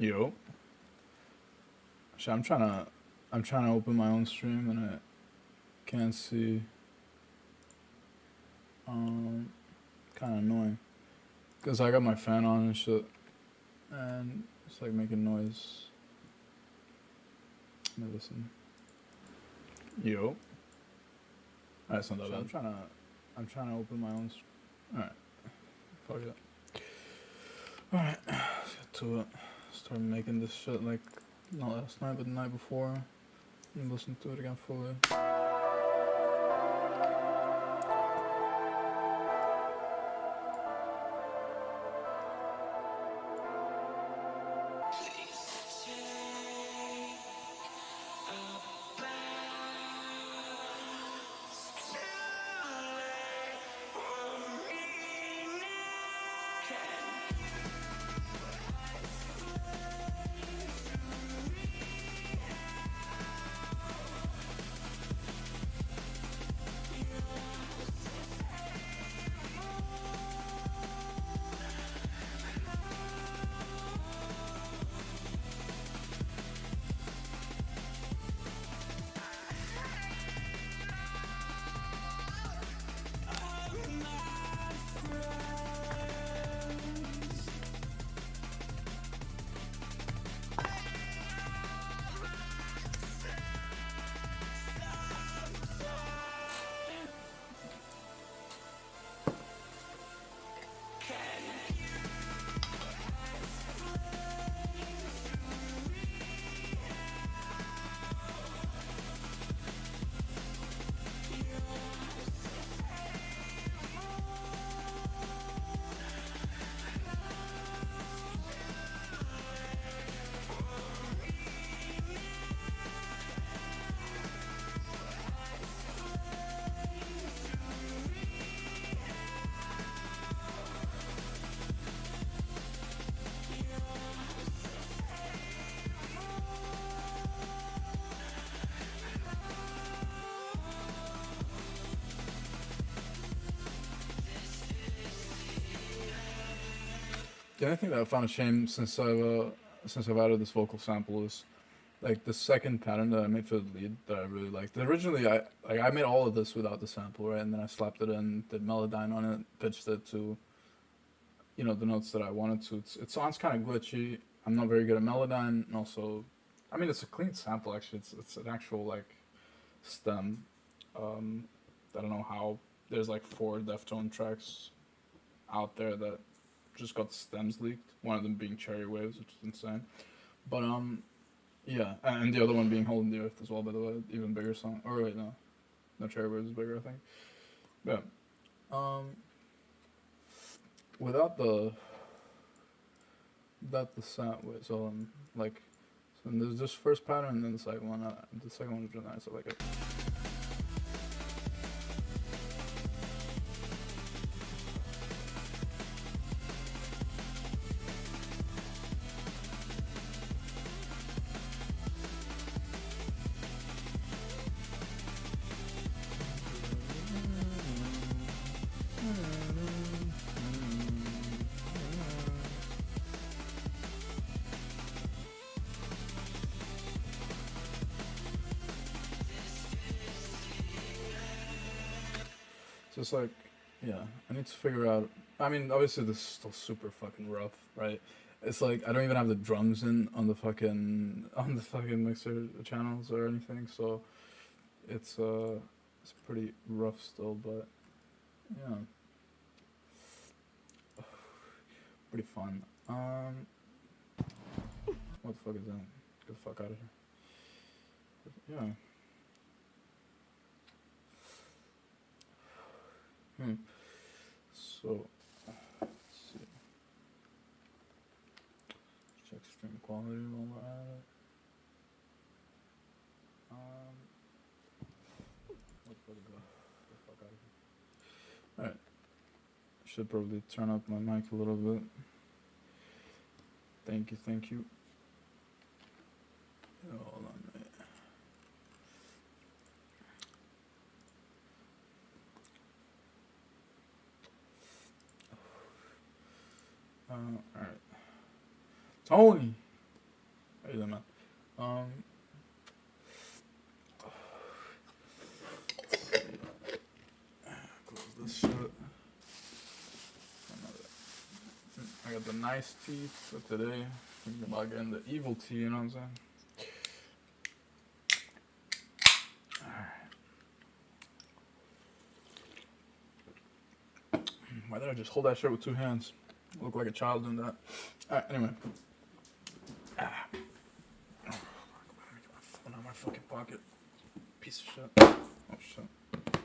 Yo, I'm trying to open my own stream and I can't see. Um, kind of annoying because I got my fan on and shit, and it's like making noise. Let me listen. Yo, that's not that bad. I'm trying to open my own. All right, fuck it. All right, let's get to it. Start making this shit like not last night, but the night before, and listen to it again fully. The only thing that I found a shame since I've added this vocal sample is like the second pattern that I made for the lead that I really liked. Originally, I made all of this without the sample, right, and then I slapped it in, did Melodyne on it, pitched it to the notes that I wanted to. It sounds kind of glitchy. I'm not very good at Melodyne, and also, I mean, it's a clean sample actually. It's an actual like stem. Um, I don't know how there's like 4 Deftone tracks out there that just got stems leaked. One of them being Cherry Waves, which is insane. But yeah, and the other one being Hole in the Earth as well. By the way, even bigger song. Or wait, no, Cherry Waves is bigger, I think. Yeah. Um, without the sound, wait, so like, so there's this first pattern and then the second one. The second one is really nice. I like it. So it's like, yeah, I need to figure out. I mean, obviously this is still super fucking rough, right? It's like I don't even have the drums in on the fucking mixer channels or anything, so it's pretty rough still, but yeah, pretty fun. What the fuck is that? Get the fuck out of here. Yeah. Hmm. So let's see. Check stream quality while we're at it. What the fuck is that? Get the fuck out of here. Alright. Should probably turn up my mic a little bit. Thank you, thank you. Hold on, mate. Alright. Tony! either, man. Um, close this shit. I got the nice tea for today. Thinking about getting the evil tea, you know what I'm saying? Why did I just hold that shirt with two hands? I look like a child doing that. Alright, anyway. Oh, get my phone out of my fucking pocket. Piece of shit. Oh shit.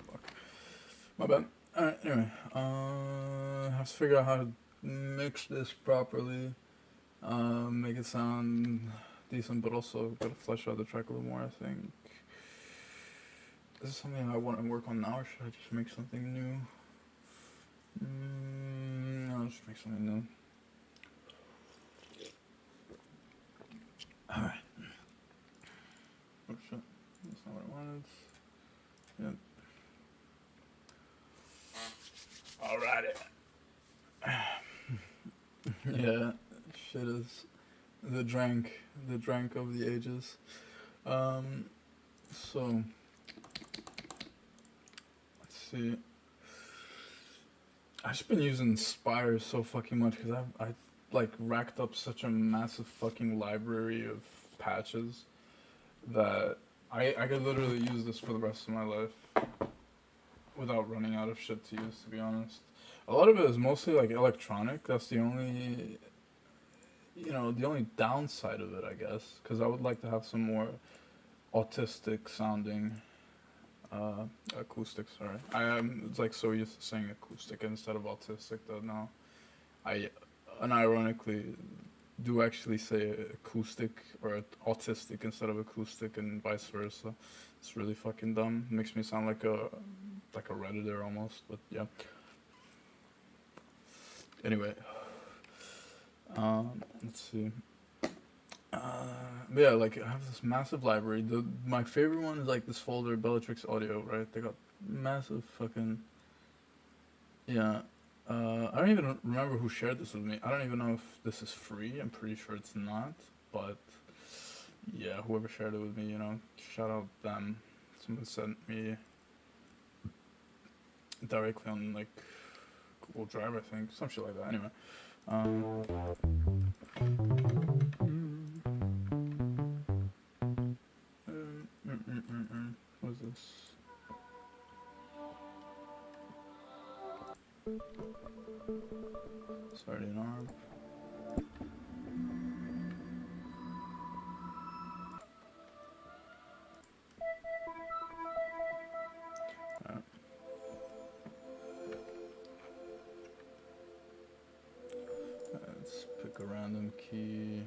Fuck. My bad. Alright, anyway. Have to figure out how to mix this properly. Make it sound decent, but also gotta flesh out the track a little more, I think. Is this something I want to work on now, or should I just make something new? I'll just make something new. Alright. Oh shit. That's not what I wanted. Yep. Alrighty. Yeah, shit is the drank of the ages. So let's see. I've just been using Spire so fucking much because I like racked up such a massive fucking library of patches that I could literally use this for the rest of my life without running out of shit to use, to be honest. A lot of it is mostly like electronic. That's the only, the only downside of it, I guess, because I would like to have some more autistic sounding acoustic. Sorry, I am like so used to saying acoustic instead of autistic that now I unironically do actually say acoustic or autistic instead of acoustic and vice versa. It's really fucking dumb. It makes me sound like a redditor almost, but yeah. Anyway, let's see. But yeah, like I have this massive library. My favorite one is like this folder, Bellatrix Audio, right? They got massive fucking, yeah. I don't even remember who shared this with me. I don't even know if this is free. I'm pretty sure it's not. But yeah, whoever shared it with me, shout out them. Someone sent me directly on like Google Drive, I think, some shit like that. Anyway. What is this? Sardine arm. Let's pick a random key.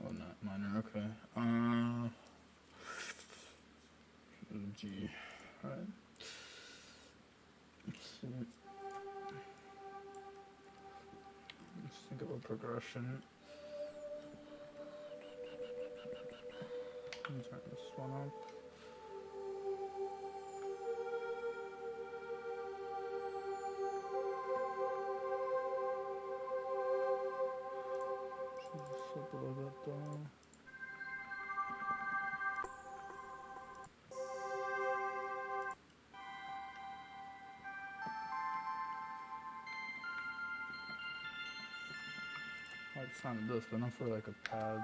Oh, not minor. Okay. G. Alright. Let's see. Let's think of a progression. Let's turn this one up. Up a little bit down. I like the sound of this, but not for like a pad.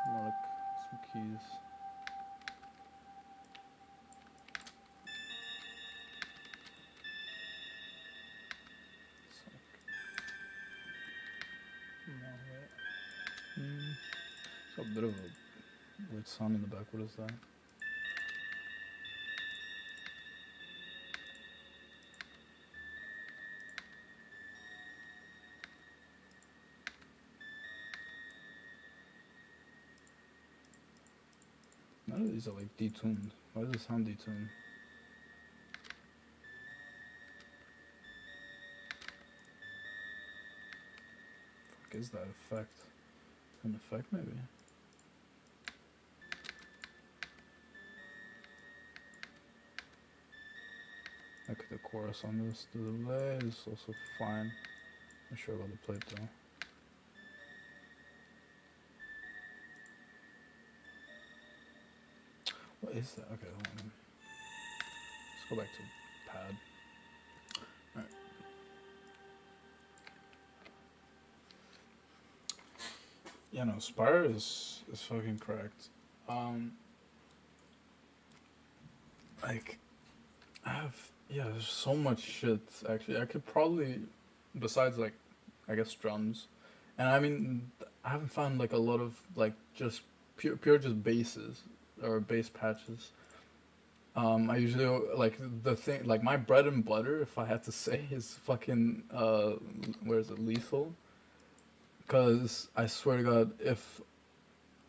More like some keys. It's a bit of a weird sound in the back. What is that? None of these are like detuned. Why does it sound detuned? Fuck is that effect? An effect maybe? Like the chorus on this delay is also fine. Not sure about the plate though. What is that? Okay, hold on. Let's go back to pad. Alright. Yeah, no, Spire is fucking correct. Like, I have, yeah, there's so much shit, actually. I could probably, besides, like, I guess drums, and I mean, I haven't found, like, a lot of, like, just pure just basses, or bass patches. I usually, like, the thing, like, my bread and butter, if I had to say, is fucking, where is it, Lethal? Because I swear to God,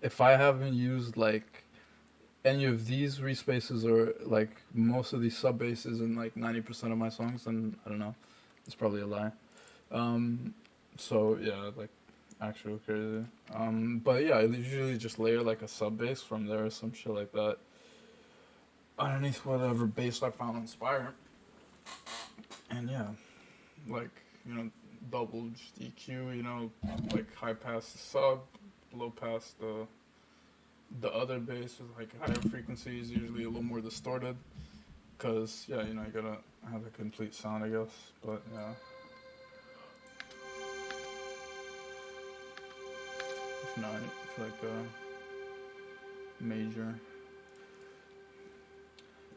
if I haven't used, like, any of these respaces or like most of these sub basses in like 90% of my songs, then I don't know. It's probably a lie. Um, so yeah, like actually crazy. But yeah, I usually just layer like a sub bass from there or some shit like that underneath whatever bass I found on Spire. And yeah, like double EQ, like high pass the sub, low pass the other bass with like higher frequencies, usually a little more distorted. Cause yeah, you gotta have a complete sound, I guess. But yeah, if not, it's like a major.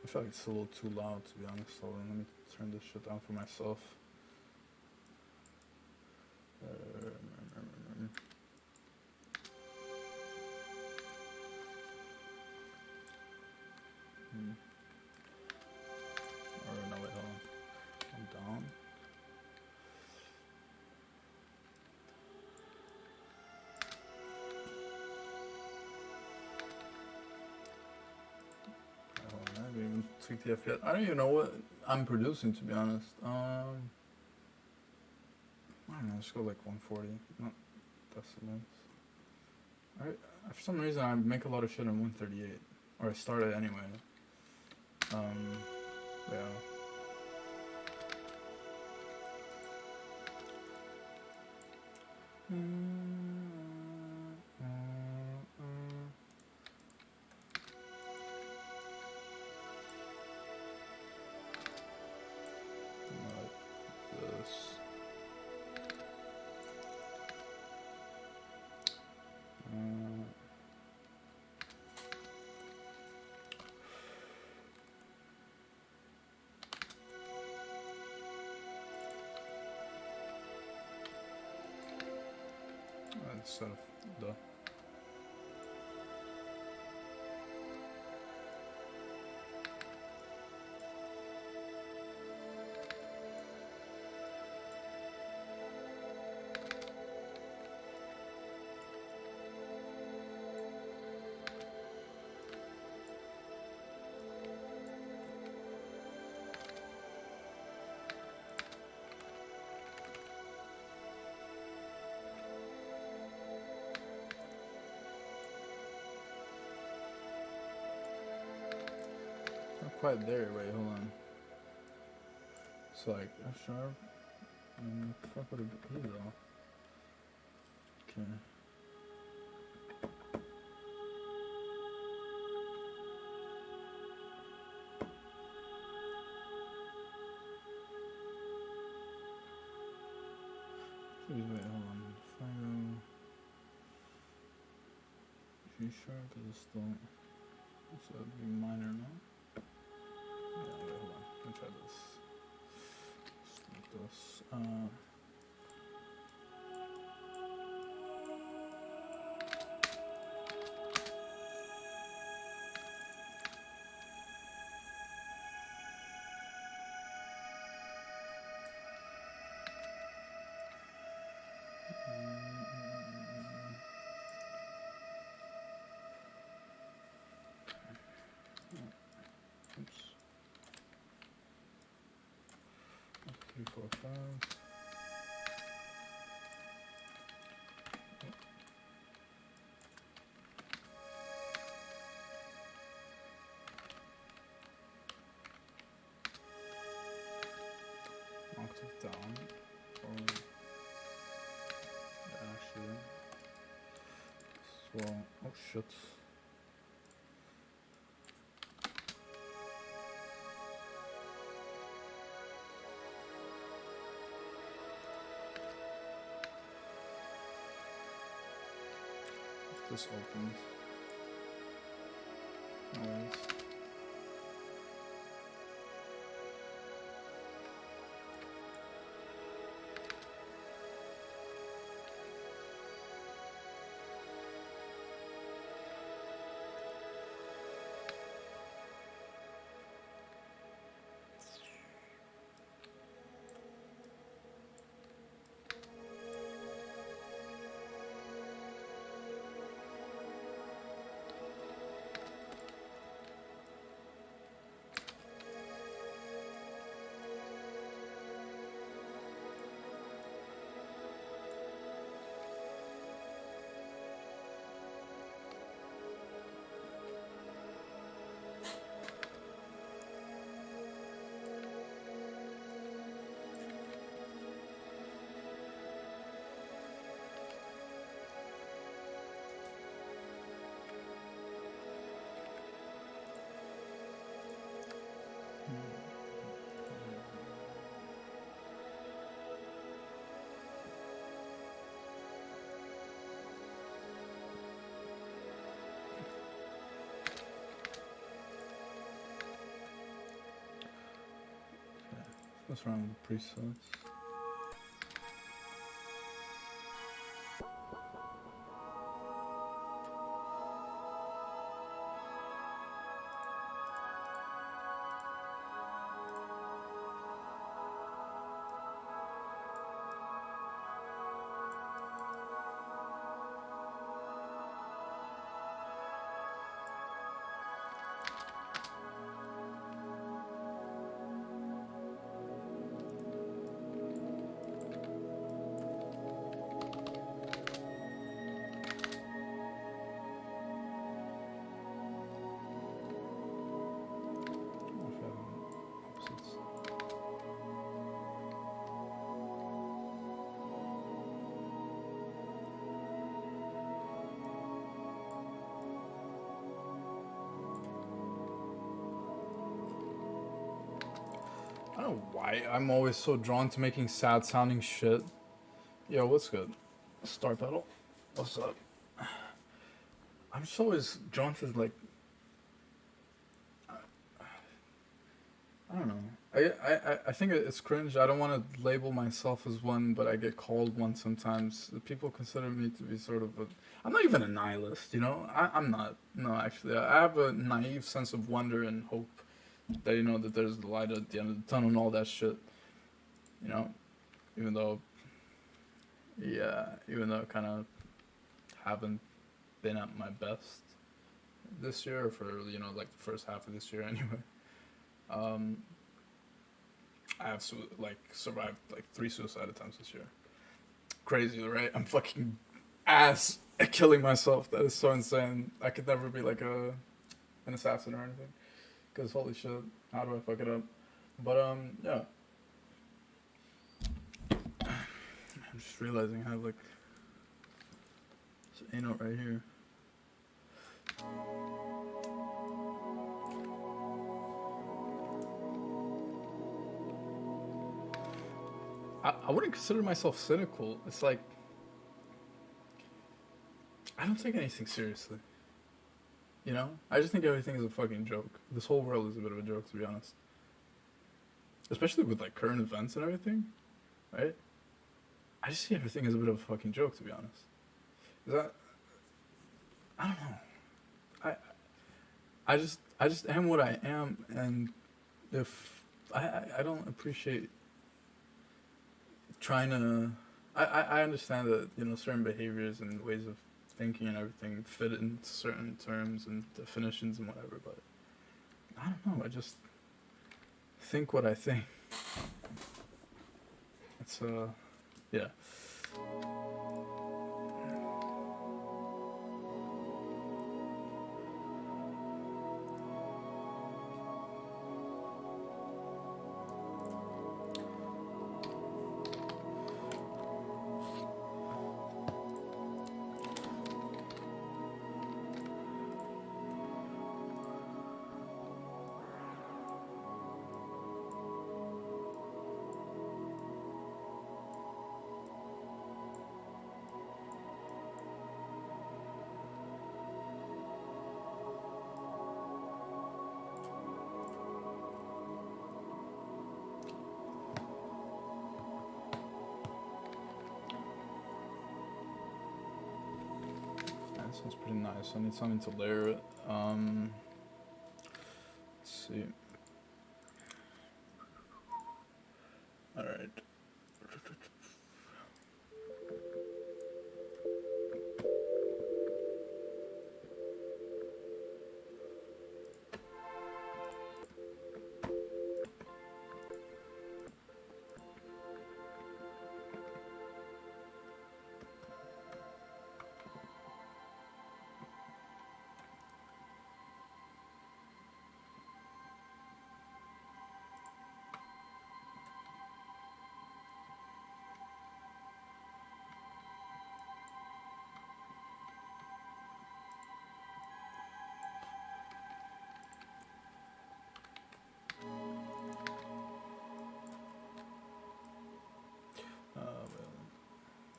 I feel like it's a little too loud, to be honest. So let me turn this shit down for myself. Or no, wait, hold on. I'm down. Hold on, I haven't even tweaked the F yet. I don't even know what I'm producing, to be honest. I don't know. Let's go like 140. Not decimals. For some reason, I make a lot of shit on 138, or I started anyway. Yeah. Like this. Instead of the. Not quite there. Wait, hold on. It's like F sharp. Fuck would it be though? Okay. Wait, hold on. If I go G sharp, is it still? So it'd be minor, no? Yeah, wait, hold on. Let me try this. Just like this. Oops. 3, 4, 5. down. Or, yeah, actually. So, oh shit. If this opens. Nice. What's wrong with the presets? I don't know why I'm always so drawn to making sad sounding shit. Yo, what's good? Star pedal. What's up? I'm just always drawn to like I don't know. I think it's cringe. I don't want to label myself as one, but I get called one sometimes. People consider me to be sort of a. I'm not even a nihilist, you know. I'm not. No, actually, I have a naive sense of wonder and hope that you know that there's the light at the end of the tunnel and all that shit. You know, even though, yeah, even though I kind of haven't been at my best this year, or for you know like the first half of this year anyway. I have like survived like 3 suicide attempts this year. Crazy, right? I'm fucking ass at killing myself. That is so insane. I could never be like an assassin or anything. Cause holy shit, how do I fuck it up? But yeah. I'm just realizing I have like this A note right here. I wouldn't consider myself cynical. It's like I don't take anything seriously. You know? I just think everything is a fucking joke. This whole world is a bit of a joke, to be honest. Especially with like current events and everything, right? I just see everything as a bit of a fucking joke, to be honest. Is that I don't know. I just am what I am, and if I don't appreciate trying to I understand that you know certain behaviors and ways of thinking and everything fit in certain terms and definitions and whatever, but I don't know. I just think what I think. It's yeah. Nice. I need something to layer it. Let's see. All right.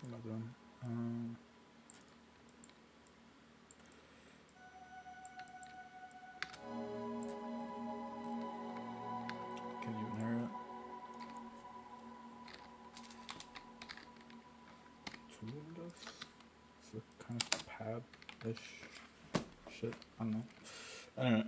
What am I doing? Can you even hear it? Two windows? It's a kind of pad-ish shit. I don't know. Anyway,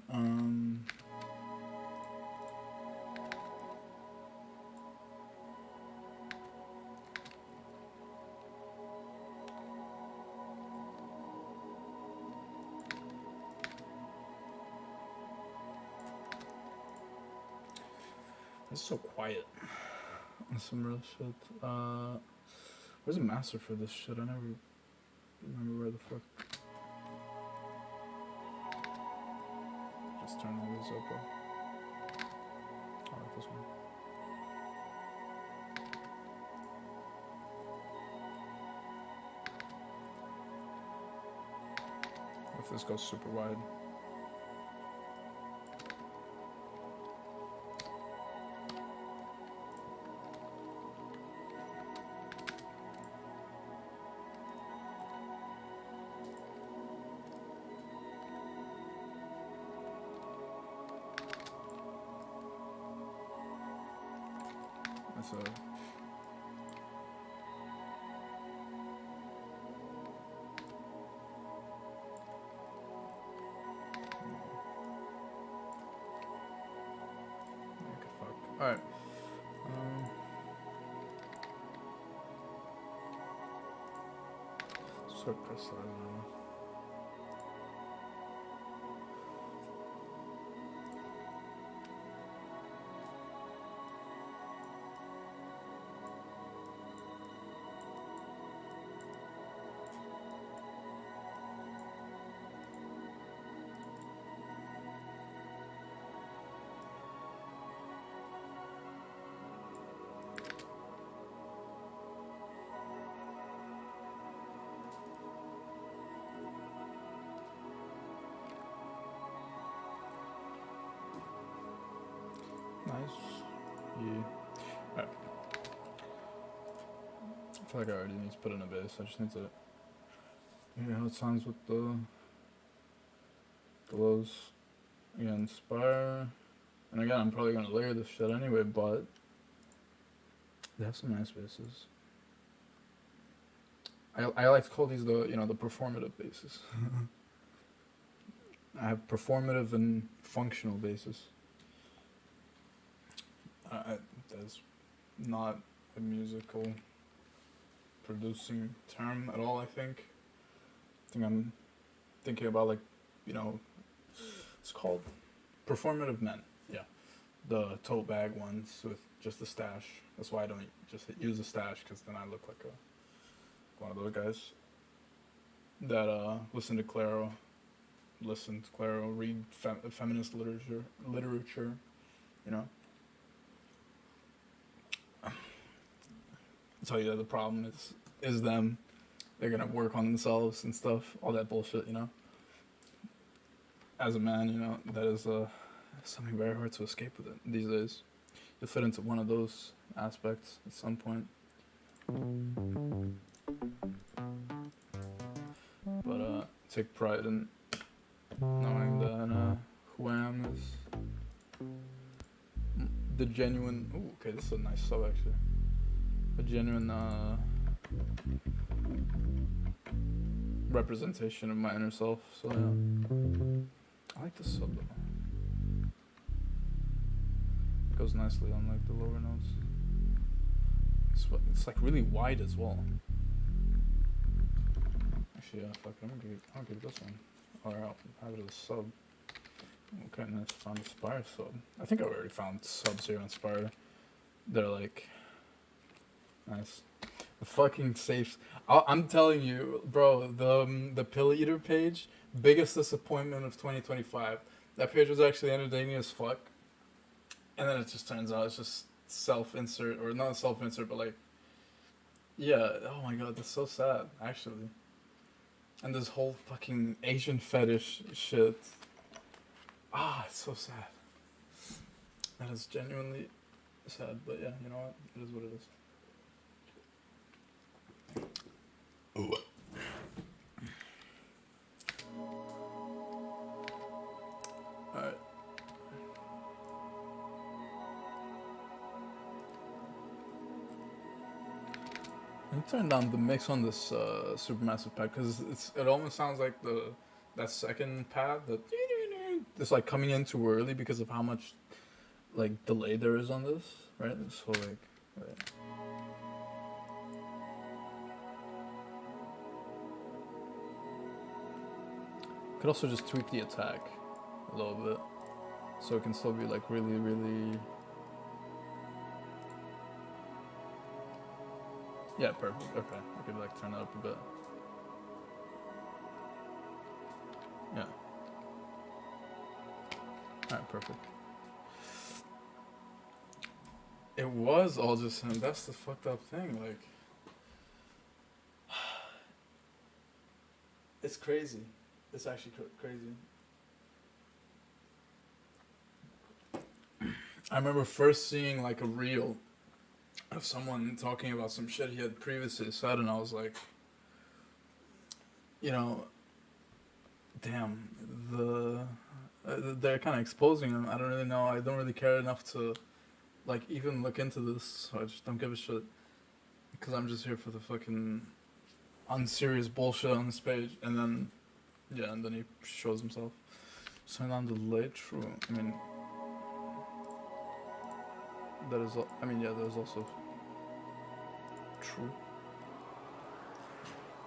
it's so quiet. Some real shit. Where's the master for this shit? I never remember where the fuck. Just turn all these up. I like this one. If this goes super wide. That's a alright. Sort of press that now. Nice. Yeah. Alright. I feel like I already need to put in a bass. I just need to hear how it sounds with the lows. Again, Inspire. And again, I'm probably gonna layer this shit anyway, but they have some nice basses. I like to call these the the performative basses. I have performative and functional basses. That's not a musical producing term at all. I think I'm thinking about like it's called performative men. Yeah, the tote bag ones with just the stash. That's why I don't just use a stash, because then I look like one of those guys that listen to Clairo, read feminist literature, tell you that the problem is them. They're gonna work on themselves and stuff, all that bullshit, As a man, that is something very hard to escape with it these days. You'll fit into one of those aspects at some point. But take pride in knowing that who I am is the genuine. Ooh, okay, this is a nice sub actually. A genuine representation of my inner self. So yeah, I like this sub though. It goes nicely on like the lower notes. It's like really wide as well. Actually, yeah, fuck it. I'll give this one. Or I'll have it as a sub. Okay, nice. Found a Spire sub. I think I've already found subs here on Spire. They're like nice. The fucking safes. I'm telling you, bro. The Pill Eater page, biggest disappointment of 2025. That page was actually entertaining as fuck, and then it just turns out it's just self-insert, or not self-insert, but like, yeah. Oh my god, that's so sad, actually. And this whole fucking Asian fetish shit. Ah, it's so sad. That is genuinely sad, but yeah, you know what? It is what it is. Ooh. Alright. Let me turn down the mix on this Supermassive pad, because it almost sounds like that second pad that it's like coming in too early because of how much like delay there is on this, right? So like, right. Could also just tweak the attack a little bit, so it can still be like really. Yeah, perfect. Okay, I could like turn that up a bit. Yeah. Alright, perfect. It was all just him. That's the fucked up thing. Like, it's crazy. It's actually crazy. I remember first seeing like a reel of someone talking about some shit he had previously said, and I was like, you know, damn, they're kind of exposing him. I don't really know. I don't really care enough to like even look into this, so I just don't give a shit, because I'm just here for the fucking unserious bullshit on this page. And then yeah, and then he shows himself. Turn on the delay. True. I mean, that is. I mean, yeah, that is also true.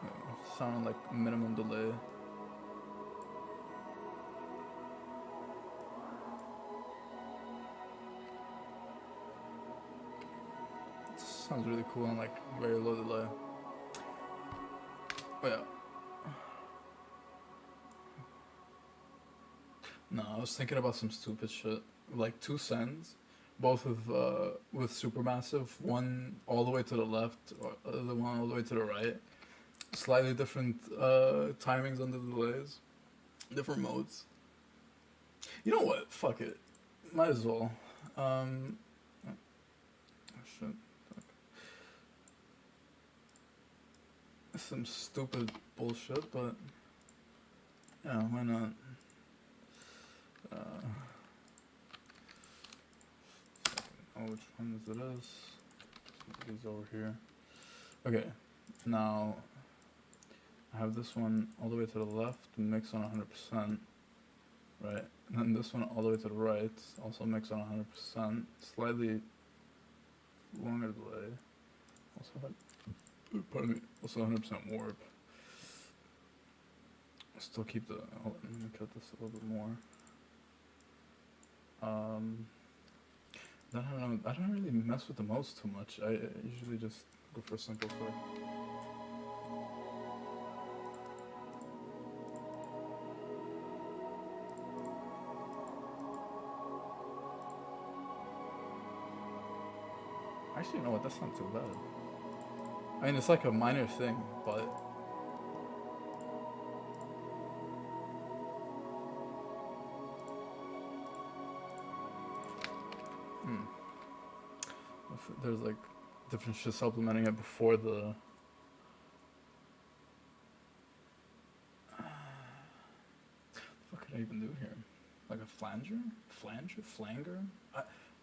Yeah, sounding like minimum delay. Sounds really cool on like very low delay. Oh yeah. No, I was thinking about some stupid shit. Like 2 cents, both with Supermassive, one all the way to the left, or the one all the way to the right. Slightly different timings on the delays, different modes. You know what? Fuck it. Might as well. Oh shit. Some stupid bullshit, but yeah, why not? Oh, which one is it? These over here. Okay, now I have this one all the way to the left, mix on 100%, right? And then this one all the way to the right, also mix on 100%, slightly longer delay. Also, pardon me, also 100% warp. Still keep the. Oh, let me cut this a little bit more. Then I don't really mess with the modes too much. I usually just go for simplify. Actually, you know what? That's not too bad. I mean, it's like a minor thing, but if there's like different shit supplementing it before the. What could I even do here? Like a flanger? Flanger?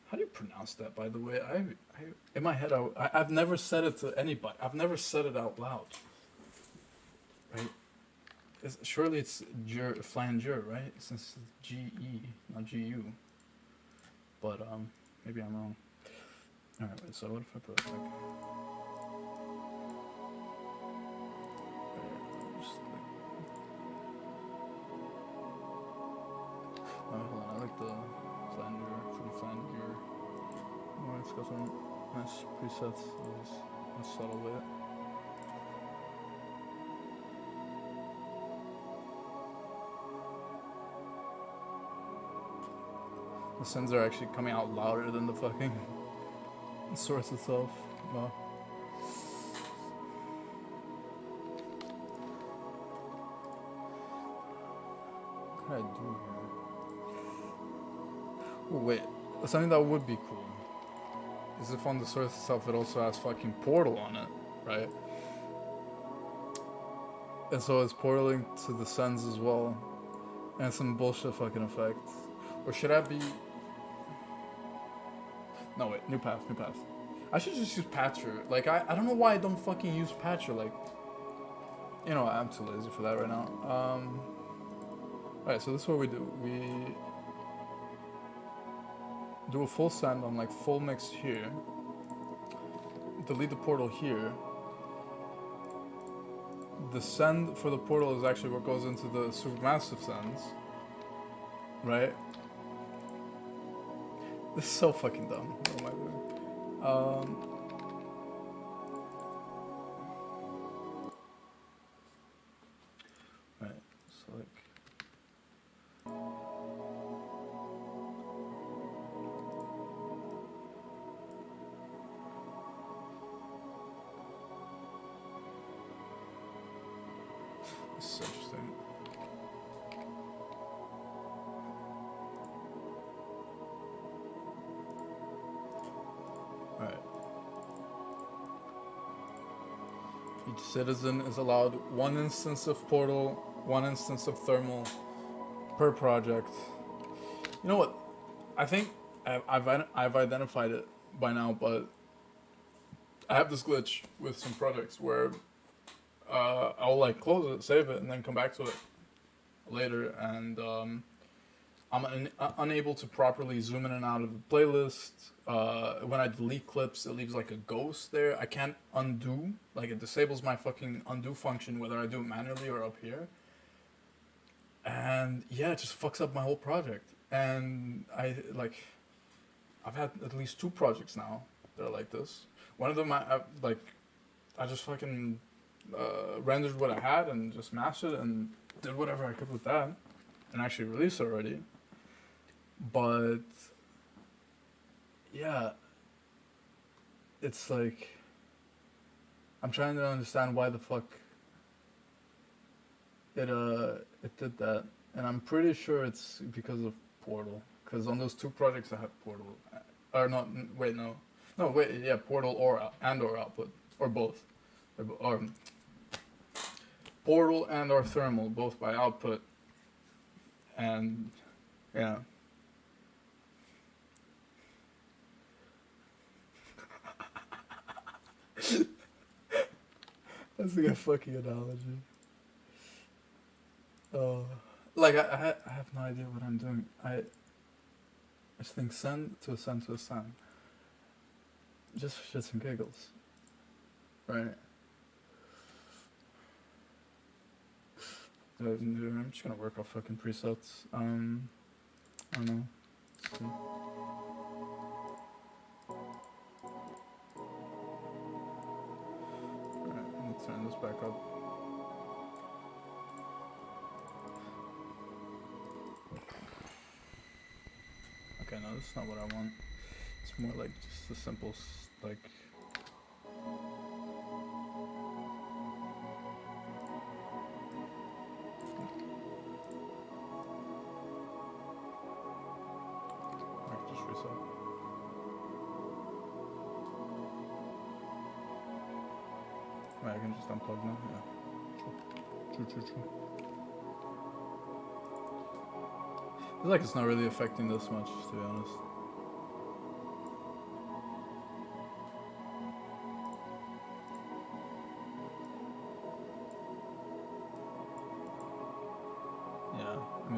How do you pronounce that, by the way? In my head, I've never said it to anybody. I've never said it out loud. Right? Surely it's flanger, right? Since it's G-E, not G-U. But, maybe I'm wrong. Alright, wait, so what if I put, like... just, like... Oh, hold on, I like the flanger, from flanger. More, it's got some nice presets, a subtle way. The synths are actually coming out louder than the fucking source itself. Wow. What can I do here? Oh, wait. Something that would be cool is if on the source itself it also has fucking Portal on it, right? And so it's portaling to the sends as well. And some bullshit fucking effect. Or should I be... No, wait, new path. I should just use Patcher. Like, I don't know why I don't fucking use Patcher. Like, you know, I'm too lazy for that right now. Alright, so this is what we do. We do a full send on, like, full mix here. Delete the portal here. The send for the portal is actually what goes into the supermassive sends. Right? This is so fucking dumb. What am I doing? Right, so like... This is interesting. Alright. Each citizen is allowed 1 instance of Portal, 1 instance of Thermal per project. You know what? I think I've identified it by now, but I have this glitch with some projects where I'll like close it, save it, and then come back to it later, and I'm unable to properly zoom in and out of the playlist. When I delete clips, it leaves like a ghost there. I can't undo, like it disables my fucking undo function whether I do it manually or up here. And yeah, it just fucks up my whole project. And I've had at least 2 projects now that are like this. One of them I just fucking rendered what I had and just mastered it and did whatever I could with that, and actually released it already. But yeah, it's like I'm trying to understand why the fuck it did that, and I'm pretty sure it's because of Portal. Because on those 2 projects I had Portal, or not? Wait, no, wait, yeah, Portal or output, or both, or Portal and or Thermal, both by output, and yeah. That's like a fucking analogy. Like I have no idea what I'm doing. I just think send to a send to a send. Just for shits and giggles. Right? I'm just gonna work off fucking presets. I don't know. Let's see. Alright, let me turn this back up. Okay, no, that's not what I want. It's more like just a simple, like... Alright, just reset. Right, I can just unplug now, yeah. True. I feel like it's not really affecting this much, to be honest.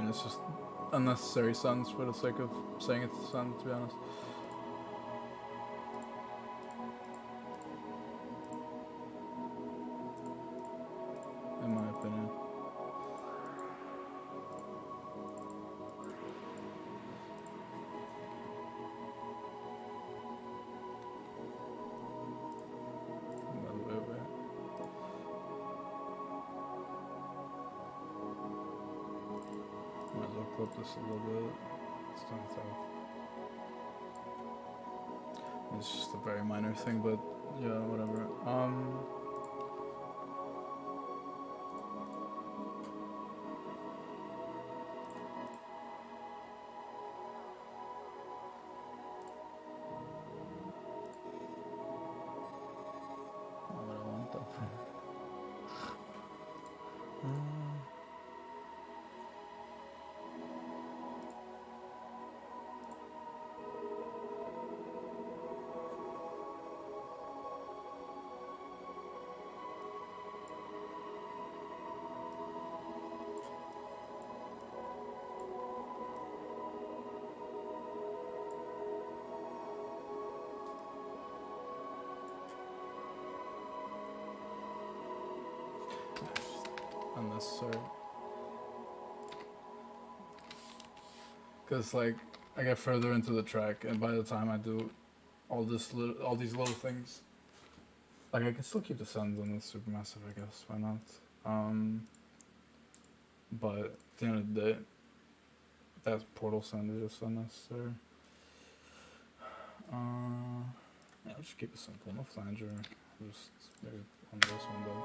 and it's just unnecessary sentence for the sake of saying it's a sentence, to be honest. In my opinion. Wait. Might as well clip this a little bit. It's not tough. It's just a very minor thing, but yeah, whatever. Not what I want though. Unnecessary. Because like I get further into the track, and by the time I do all these little things, like I can still keep the sentence on the Supermassive, I guess. Why not? But at the end of the day, that portal sound is just unnecessary. Yeah, I'll just keep it simple. No flanger. Just maybe on this one though.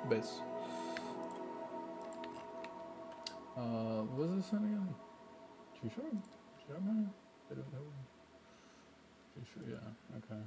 Bass. What was this one again? Too short? Sure, man? I don't know. Too short, yeah, okay.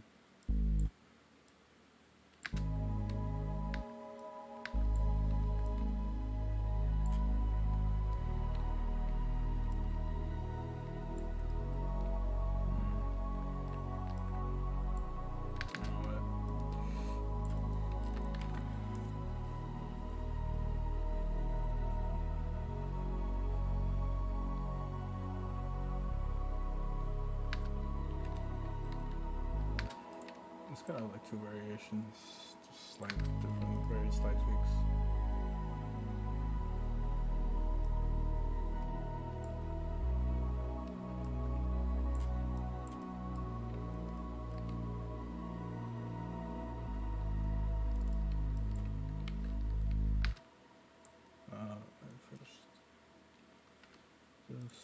It's kind of like two variations, just slight different, very slight tweaks. First, this.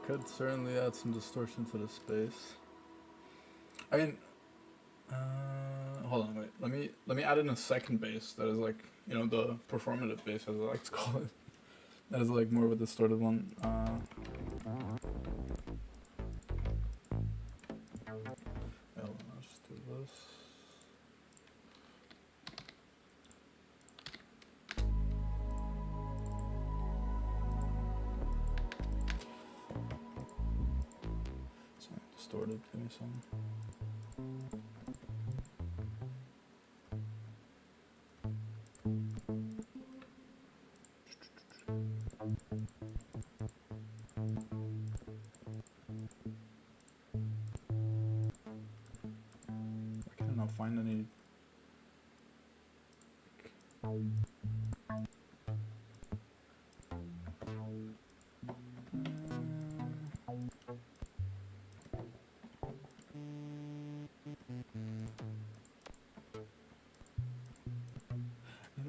Could certainly add some distortion to the space. I mean, hold on, wait. Let me add in a second bass that is like, you know, the performative bass, as I like to call it. That is like more of a distorted one. Yeah, I'll just do this. Distorted, give me some. I cannot find any.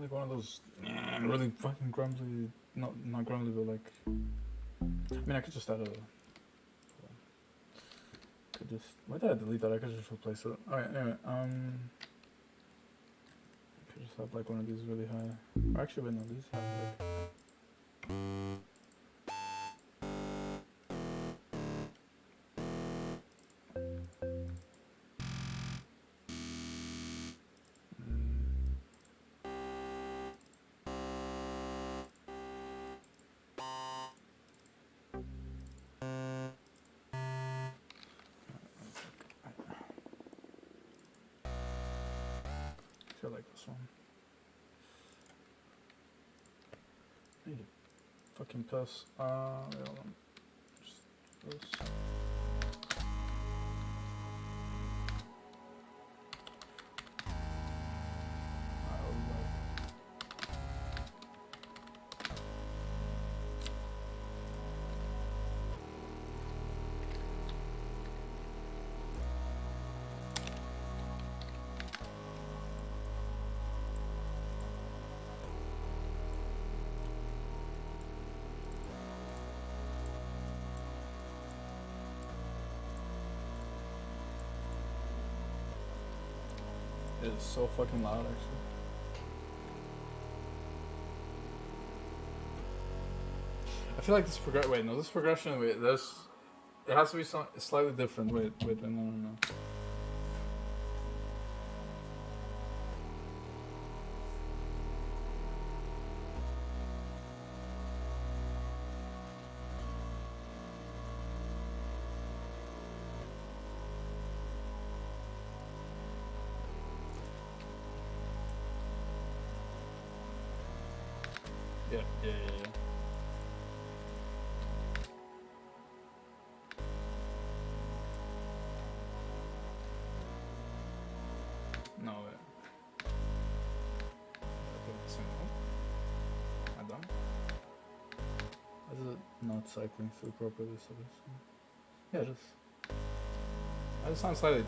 Like one of those and really fucking grumbly. Not grumbly, but like. I mean, I could just add a. Could just. Why did I delete that? I could just replace it. Alright, anyway, could just have like one of these really high. Or actually, wait, no, these have like. I feel like this one. I need to fucking piss. Wait, hold on. Just this. It is so fucking loud, actually. I feel like this progression. Wait, no, this progression. Wait, this. It has to be slightly different. Wait, no. Yeah. No, wait. Okay, so am I done? Is it not cycling through properly? So this. Yeah, just. I just sound slightly.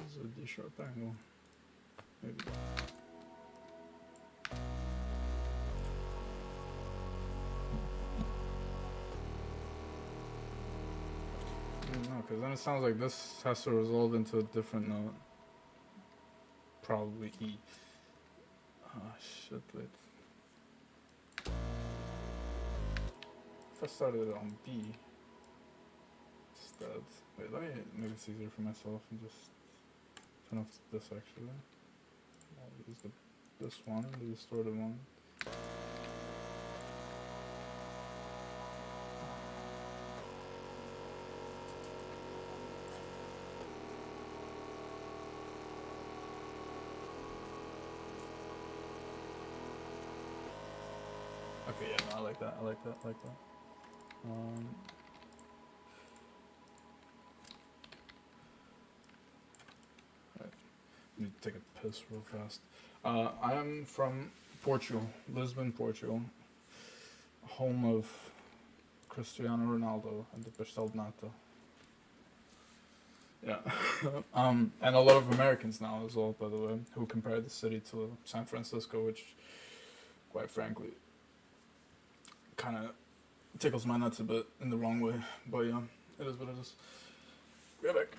This is a D sharp angle. Maybe. No, because then it sounds like this has to resolve into a different note. Probably E. Oh shit, wait. If I started it on B instead. Wait, let me make this easier for myself and just turn off this actually. I'll use this one, the distorted one. Okay, yeah, no, I like that. Right. Need to take a piss real fast. I am from Portugal, Lisbon, Portugal, home of Cristiano Ronaldo and the Pastel de Nata. Yeah. And a lot of Americans now as well, by the way, who compare the city to San Francisco, which, quite frankly, kind of tickles my nuts a bit in the wrong way. But yeah, It is what it is. Be right back.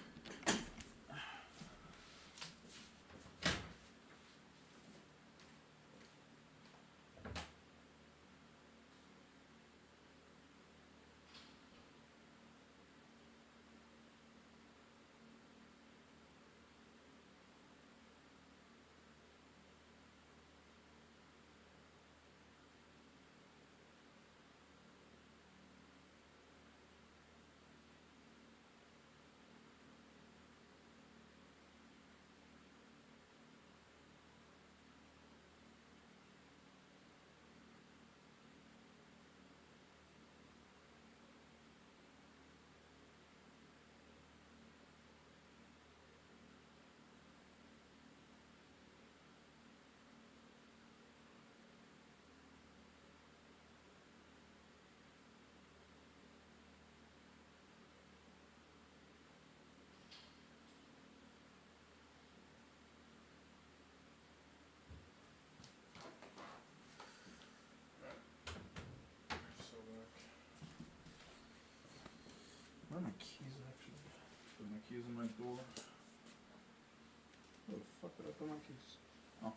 So where are my keys actually? Put my keys in my door. Where the fuck did I put my keys? Oh.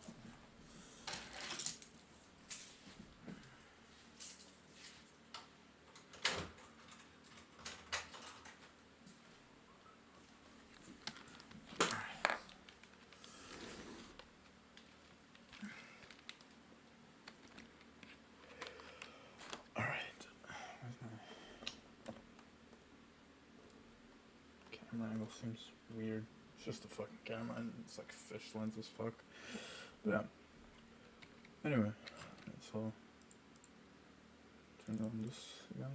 Camera angle seems weird. It's just a fucking camera and it's like fish lens as fuck. But yeah. Anyway, so turn on this again.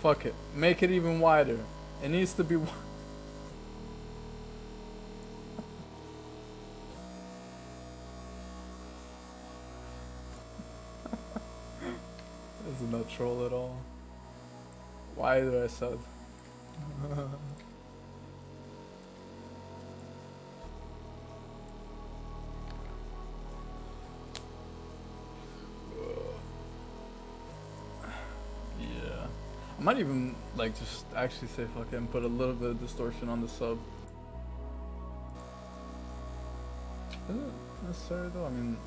Fuck it. Make it even wider. It needs to be This is not troll at all. Why did I sub? I might even like just actually say fuck it and put a little bit of distortion on the sub. Is it necessary though? I mean,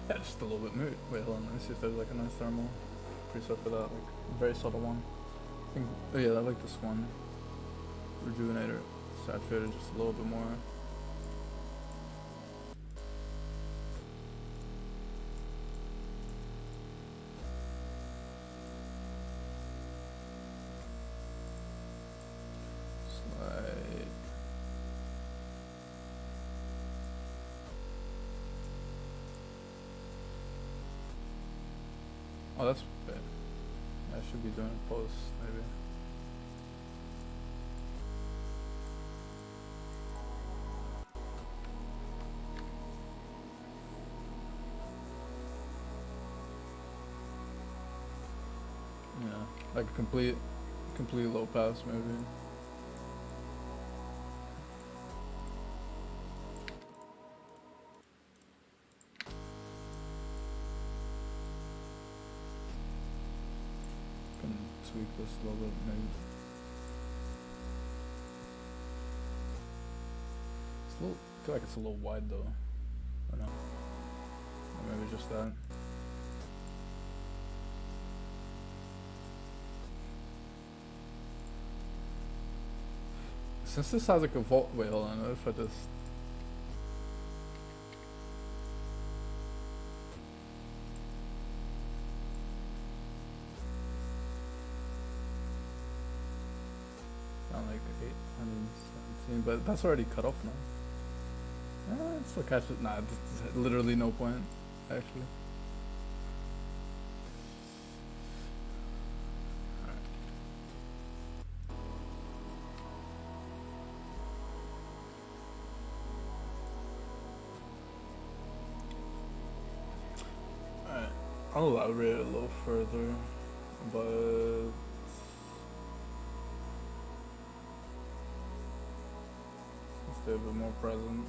yeah, just a little bit mood. Wait, hold on. Let me see if there's like a nice thermal preset for that. Like very subtle one. I think. Oh yeah, I like this one. Rejuvenator, saturated just a little bit more. Oh, that's bad. I should be doing a post, maybe. Yeah, like a complete low pass, maybe. Can tweak this a little bit, maybe. It's a little, I feel like it's a little wide though. I don't know. Or maybe just that. Since this has like a vault, wait, hold on. What if I just sound like 817, but that's already cut off now. Still catch it. Nah, there's literally no point, actually. Alright, I'll elaborate a little further, but let's stay a bit more present.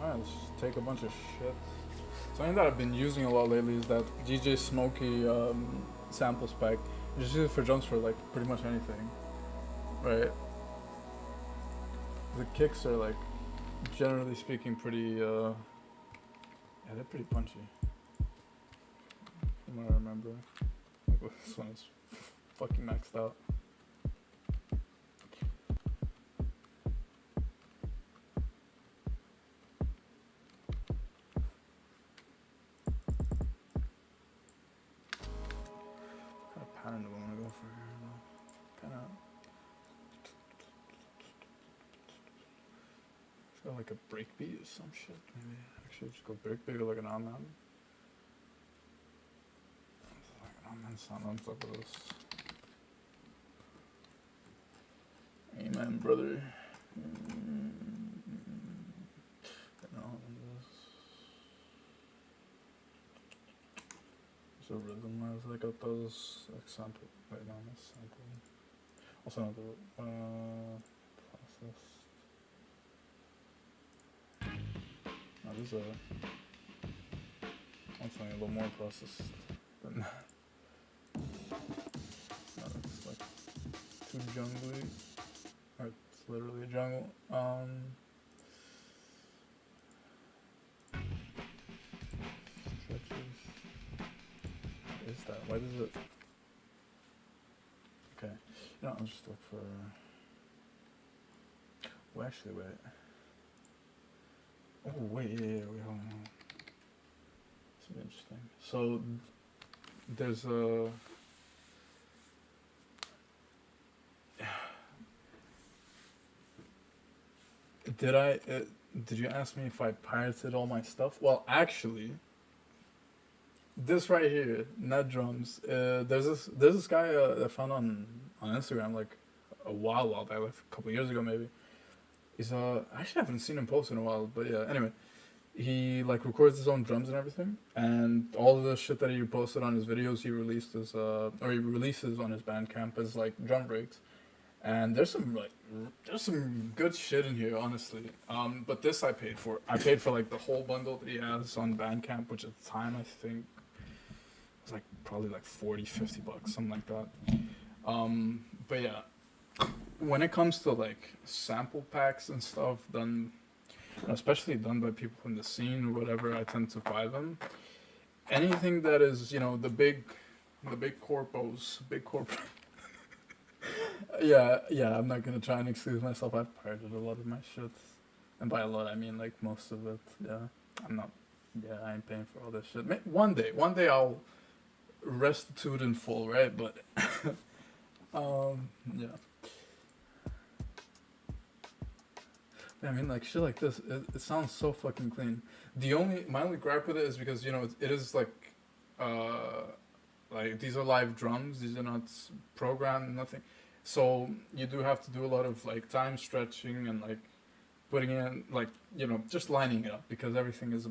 Alright, let's just take a bunch of shit. Something that I've been using a lot lately is that DJ Smokey sample spec. You just use it for drums for like pretty much anything, right? The kicks are like, generally speaking, pretty yeah, they're pretty punchy. From what I remember, like this one is fucking maxed out. Pattern do I want to go for here? Kind of. It's got like a breakbeat or some shit. Maybe actually just go breakbeat or like an on-man. Like an on-man sound on top of this. Amen, brother. The rhythm as I got those like sample right now, this sample. Also another processed. Now this is one something a little more processed than that. No, it's like too jungly. Or it's literally a jungle. Is that? Why does it? Okay, you know, I'll just look for. Well, actually, wait. Oh, wait, yeah, wait, hold on. This is interesting. So, there's a. Did you ask me if I pirated all my stuff? Well, actually. This right here, Net Drums. There's this guy I found on Instagram like a while back, like a couple years ago maybe. He's actually I haven't seen him post in a while, but yeah. Anyway, he like records his own drums and everything, and all of the shit that he posted on his videos, he released as or he releases on his Bandcamp as like drum breaks. And there's some good shit in here, honestly. But this I paid for. I paid for like the whole bundle that he has on Bandcamp, which at the time I think was like probably like 40, 50 bucks, something like that. But yeah, when it comes to like sample packs and stuff done, especially done by people in the scene or whatever, I tend to buy them. Anything that is, you know, the big corpos, big corp. Yeah, I'm not gonna try and excuse myself. I've pirated a lot of my shit, and by a lot I mean like most of it. Yeah, I'm not. Yeah, I ain't paying for all this shit. One day I'll restitute in full, right? But yeah. I mean, like shit like this, it sounds so fucking clean. My only gripe with it is because you know it is like these are live drums. These are not programmed, nothing. So you do have to do a lot of like time stretching and like putting in like you know just lining it up because everything is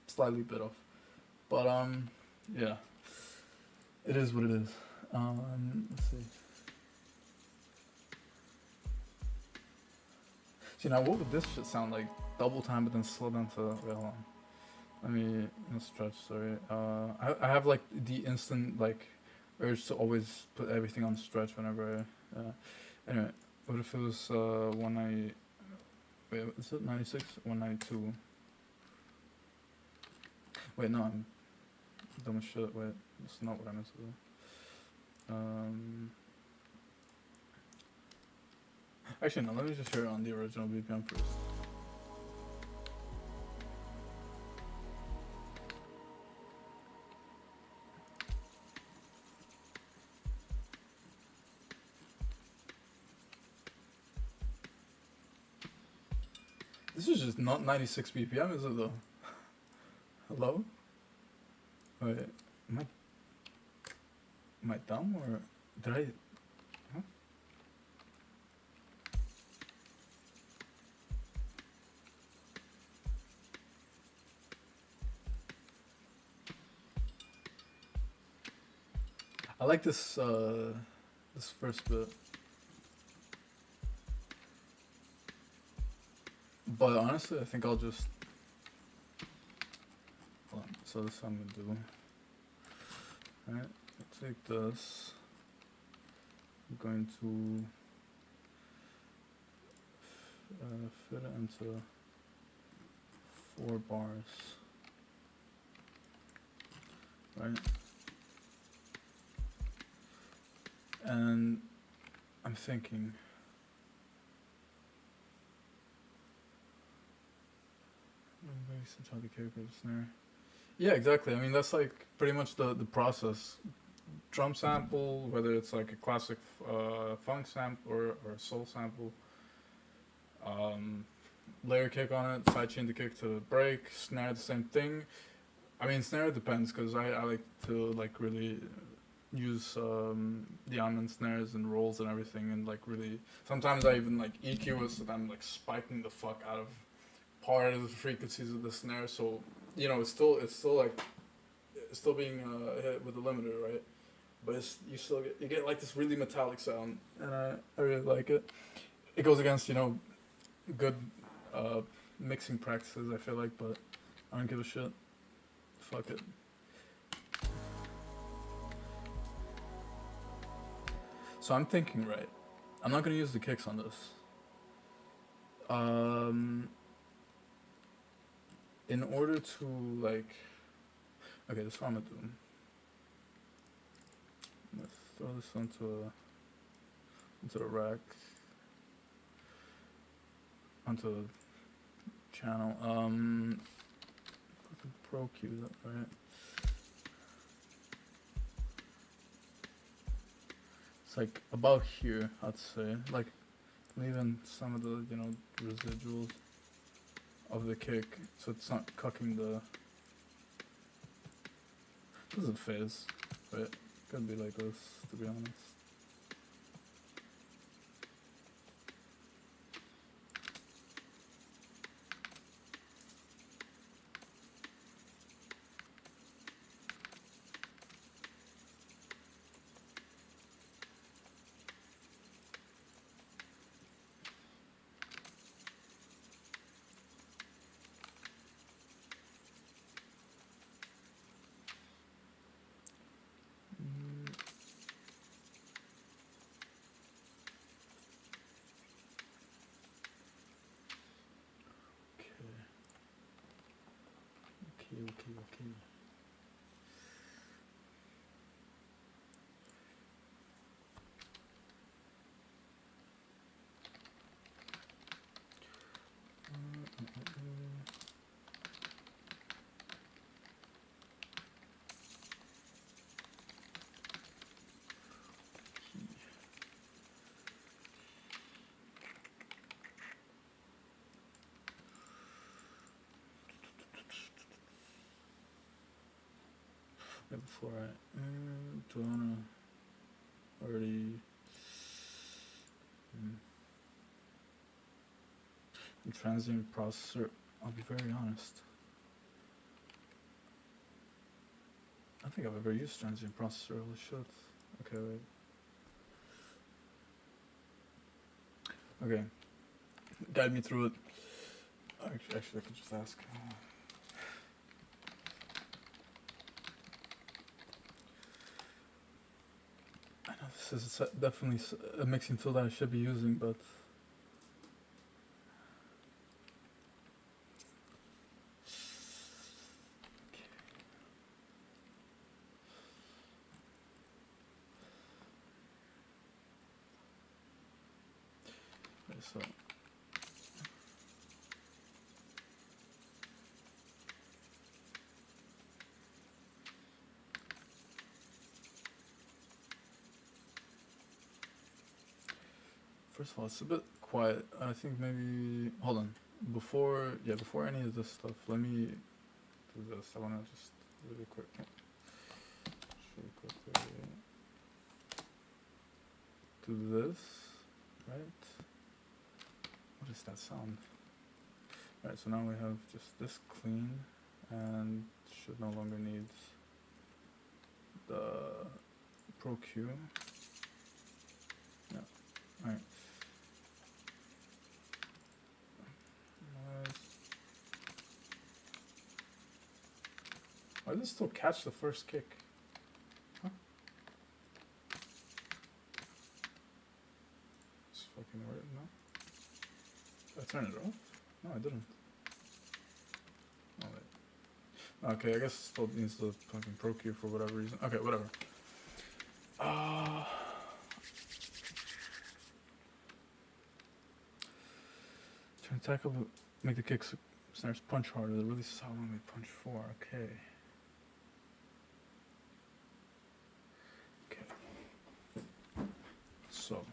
slightly bit off. But yeah, it is what it is. Let's see. See, now what would this shit sound like? Double time, but then slow down to. Wait, hold on. Let me stretch. Sorry. I have like the instant like urge to always put everything on stretch whenever I. Anyway, what if it was 190? Wait, is it 96? 192. Wait, no, I'm dumb as shit. Wait, that's not what I meant to do. Actually, no, let me just hear it on the original BPM first. This is just not 96 BPM, is it though? Hello? Wait, am I dumb or did I? Huh? I like this this first bit, but honestly, I think I'll just. Hold on. So this is what I'm gonna do. Alright, I'll take this. I'm going to fit it into 4 bars. Right? And I'm thinking. How the character snare. Yeah, exactly. I mean, that's like pretty much the process. Drum sample, whether it's like a classic funk sample or a soul sample. Layer kick on it, sidechain the kick to the break, snare the same thing. I mean, snare depends because I like to like really use the ambient snares and rolls and everything, and like really sometimes I even like EQ it so that I'm like spiking the fuck out of part of the frequencies of the snare, so you know it's still like it's still being hit with a limiter, right? But you still get like this really metallic sound, and I really like it. It goes against good mixing practices, I feel like, but I don't give a shit. Fuck it. So I'm thinking, right, I'm not gonna use the kicks on this. In order to like, okay, this is what I'm gonna do. Let's throw this into the rack, onto the channel. Pro cue that, right? It's like about here, I'd say. Like leaving some of the residuals of the kick, so it's not cucking the. It doesn't phase, but it could be like this, to be honest. Okay. Before I do I wanna already transient processor. I'll be very honest. I think I've ever used transient processor. Holy shit. Okay, wait. Okay. guide me through it. Actually, I could just ask. I know this is definitely a mixing tool that I should be using, but okay, so first of all, it's a bit quiet. I think maybe hold on. Before any of this stuff, let me do this. I wanna just really quick. Should quickly do this, right? What is that sound? Right, so now we have just this clean and should no longer need the Pro Q. Yeah, alright. Why does it still catch the first kick? Huh? It's fucking weird, no? Did I turn it off? No, I didn't. Oh, wait. Okay, I guess it still needs the fucking Pro Q for whatever reason. Okay, whatever. Trying to tackle, make the kicks snares punch harder. The release is how long they punch for. Okay. So,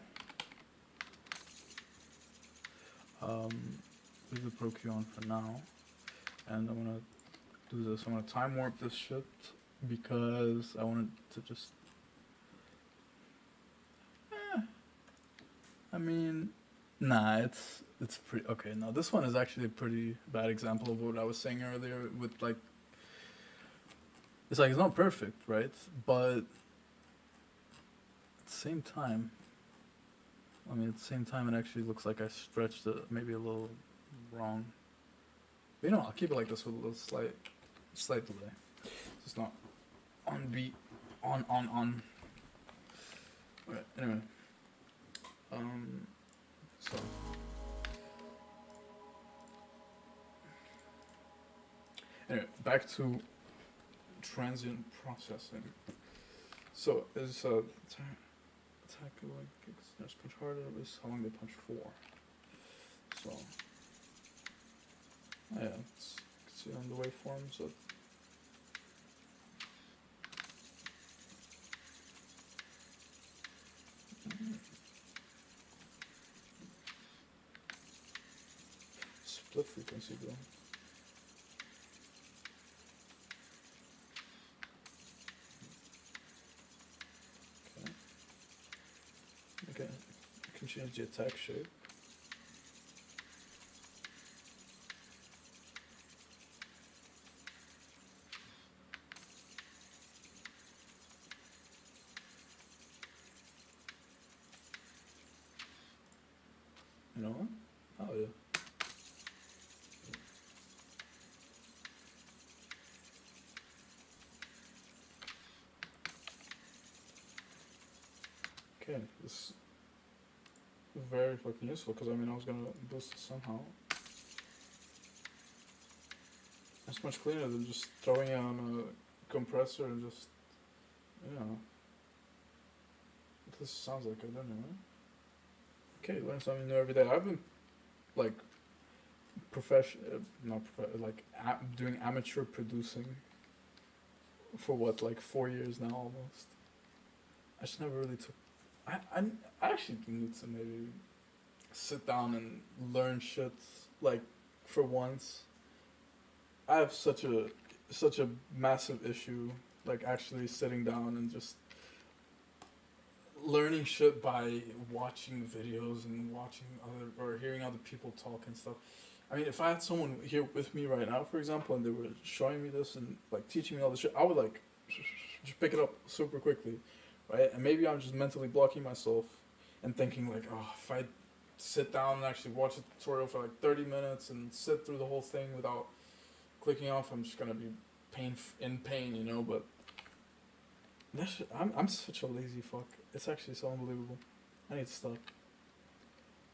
leave the Pro Q on for now, and I'm gonna do this. I'm gonna time warp this shit because I want it to just. I mean, nah, it's pretty okay. Now this one is actually a pretty bad example of what I was saying earlier. With like, it's like it's not perfect, right? But at the same time. I mean, at the same time, it actually looks like I stretched it maybe a little wrong. But you know, I'll keep it like this with a little slight delay. It's not on beat, on. Alright, anyway. So. Anyway, back to transient processing. So, is attack like snares punch harder is how long they punch for. So yeah, it's, you can see on the waveforms that split frequency though. Okay, you can change the attack shape. You know what? Oh yeah. Okay, this is very fucking useful because I mean I was gonna boost it somehow. It's much cleaner than just throwing it on a compressor and just, you know. This sounds like it anyway. Okay, learn something new every day. I've been like doing amateur producing for what, like 4 years now almost. I just never really took. I actually need to maybe sit down and learn shit like for once. I have such a massive issue like actually sitting down and just learning shit by watching videos and watching other or hearing other people talk and stuff. I mean, if I had someone here with me right now, for example, and they were showing me this and like teaching me all this shit, I would like just pick it up super quickly, right? And maybe I'm just mentally blocking myself and thinking like, oh, if I sit down and actually watch a tutorial for like 30 minutes and sit through the whole thing without clicking off. I'm just gonna be in pain, you know. But I'm such a lazy fuck. It's actually so unbelievable. I need to stop.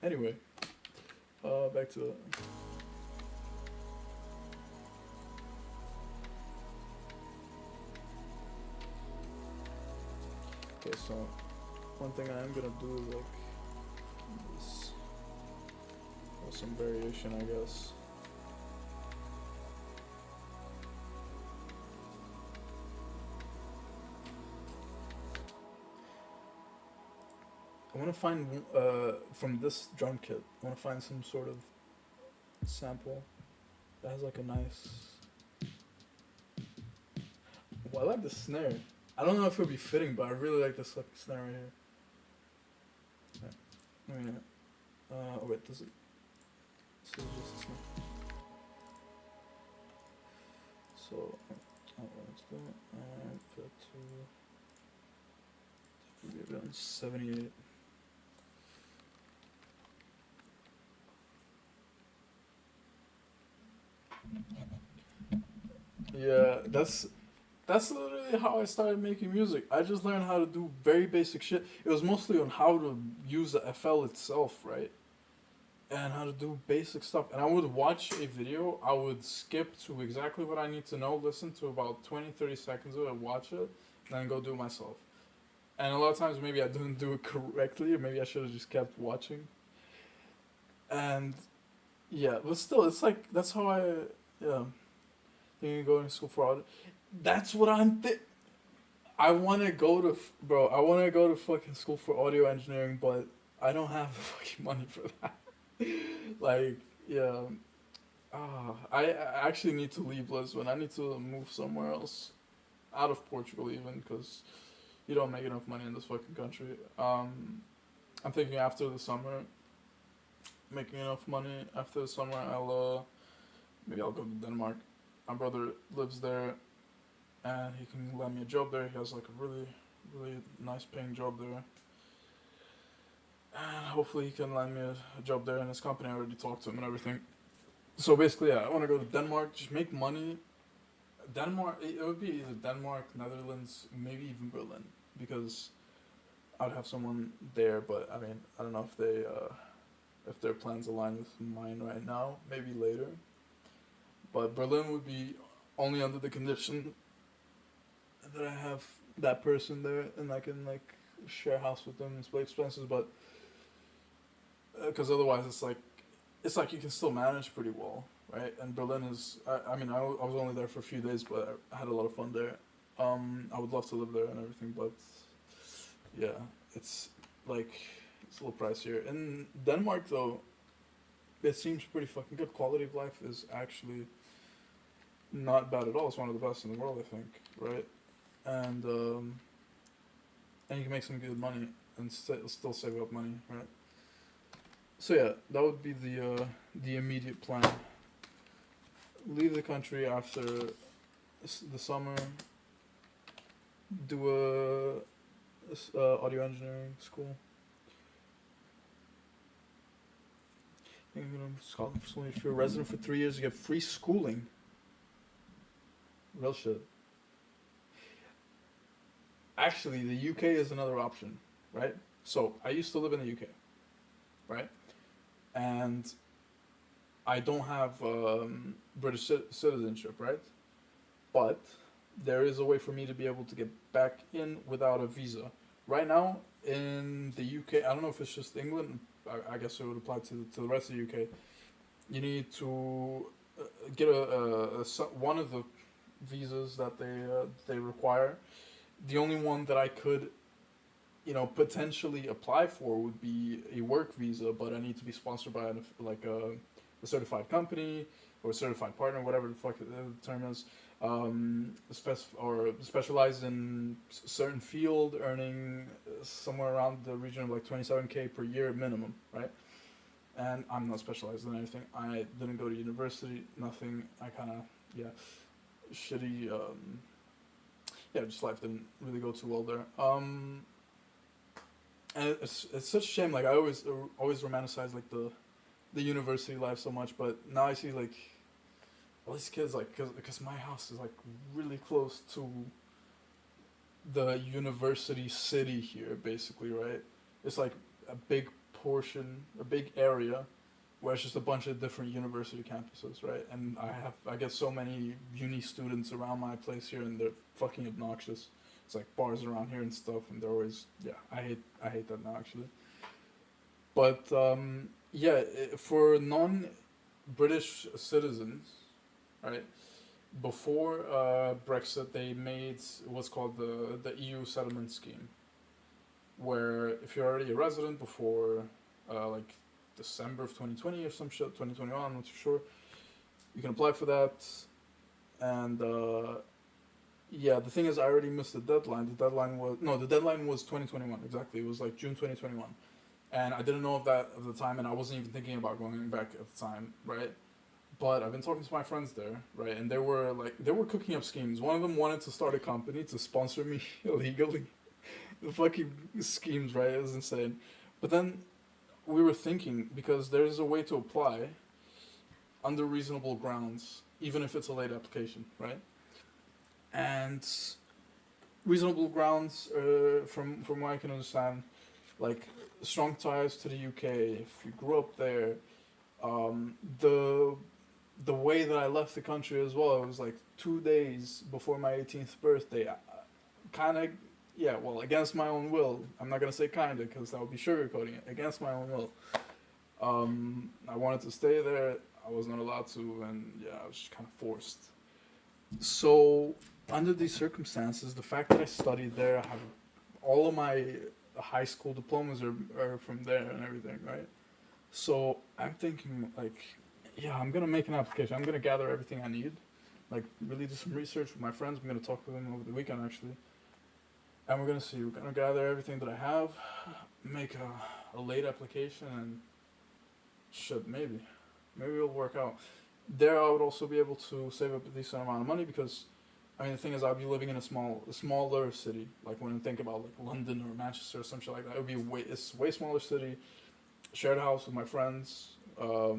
Anyway, back to it. Okay, so one thing I am gonna do is like this, or some variation, I guess. I want to find from this drum kit. I want to find some sort of sample that has like a nice. Well, I like the snare. I don't know if it'll be fitting, but I really like this fucking snare right here. Yeah. Oh yeah. Oh wait, does it? This is just a snare. So, let's do it. Put to. Maybe around 78. Yeah, that's literally how I started making music. I just learned how to do very basic shit. It was mostly on how to use the FL itself, right? And how to do basic stuff. And I would watch a video, I would skip to exactly what I need to know, listen to about 20, 30 seconds of it, watch it, and then go do it myself. And a lot of times maybe I didn't do it correctly, or maybe I should have just kept watching. And yeah, but still, it's like, that's how yeah. Thinking of going to school for audio. That's what I want to go to, bro. I want to go to fucking school for audio engineering, but I don't have the fucking money for that. Like, yeah. I actually need to leave Lisbon. I need to move somewhere else, out of Portugal even, because you don't make enough money in this fucking country. I'm thinking after the summer, making enough money after the summer, maybe I'll go to Denmark. My brother lives there, and he can land me a job there. He has like a really, really nice paying job there. And hopefully he can land me a job there in his company. I already talked to him and everything. So basically, yeah, I want to go to Denmark, just make money. Denmark, it would be either Denmark, Netherlands, maybe even Berlin, because I'd have someone there. But I mean, I don't know if their plans align with mine right now. Maybe later. But Berlin would be only under the condition that I have that person there and I can like share a house with them and split expenses. But because otherwise it's like you can still manage pretty well, right? And Berlin is I mean I was only there for a few days, but I had a lot of fun there. I would love to live there and everything, but yeah, it's like it's a little pricier. In Denmark though, it seems pretty fucking good. Quality of life is actually not bad at all. It's one of the best in the world, I think, right? And you can make some good money and still save up money, right? So yeah, that would be the immediate plan. Leave the country after the summer. Do a audio engineering school. If you're a resident for 3 years, you get free schooling. Real shit. Actually, the UK is another option, right? So I used to live in the UK, right? And I don't have British citizenship, right? But there is a way for me to be able to get back in without a visa. Right now in the UK, I don't know if it's just England. I guess it would apply to the rest of the UK. You need to get one of the visas that they require. The only one that I could, potentially apply for would be a work visa, but I need to be sponsored by a certified company or a certified partner, whatever the fuck the term is. Or specialized in certain field, earning somewhere around the region of like 27K per year minimum, right? And I'm not specialized in anything. I didn't go to university, nothing. I kind of, shitty, just life didn't really go too well there. and it's such a shame. Like I always romanticize like the university life so much, but now I see like all these kids like because my house is like really close to the university city here, basically, right? It's like a big portion, a big area where it's just a bunch of different university campuses, right? And I get so many uni students around my place here, and they're fucking obnoxious. It's like bars around here and stuff, and they're always yeah. I hate that now actually. But yeah, for non-British citizens, right? Before Brexit, they made what's called the EU settlement scheme, where if you're already a resident before like December of 2020 or some shit, 2021, I'm not too sure, you can apply for that. And yeah, the thing is, I already missed the deadline. The deadline was 2021 exactly. It was like June 2021, and I didn't know of that at the time, and I wasn't even thinking about going back at the time, right? But I've been talking to my friends there, right, and they were cooking up schemes. One of them wanted to start a company to sponsor me illegally. The fucking schemes, right? It was insane. But then we were thinking because there's a way to apply under reasonable grounds, even if it's a late application, right? And reasonable grounds, from what I can understand, like strong ties to the UK. If you grew up there, the way that I left the country as well, it was like 2 days before my 18th birthday. Kind of, yeah, well, against my own will. I'm not gonna say kinda because that would be sugarcoating it. Against my own will. I wanted to stay there. I was not allowed to, and yeah, I was just kind of forced. So, under these circumstances, the fact that I studied there, I have all of my high school diplomas are from there and everything, right? So I'm thinking like, yeah, I'm gonna make an application. I'm gonna gather everything I need, like really do some research with my friends. I'm gonna talk to them over the weekend actually, and we're gonna see. We're gonna gather everything that I have, make a late application, and shit, maybe it'll work out. There, I would also be able to save up a decent amount of money because, I mean, the thing is, I'd be living in a smaller city. Like when I think about like London or Manchester or some shit like that, it would be it's way smaller city. Shared a house with my friends. Or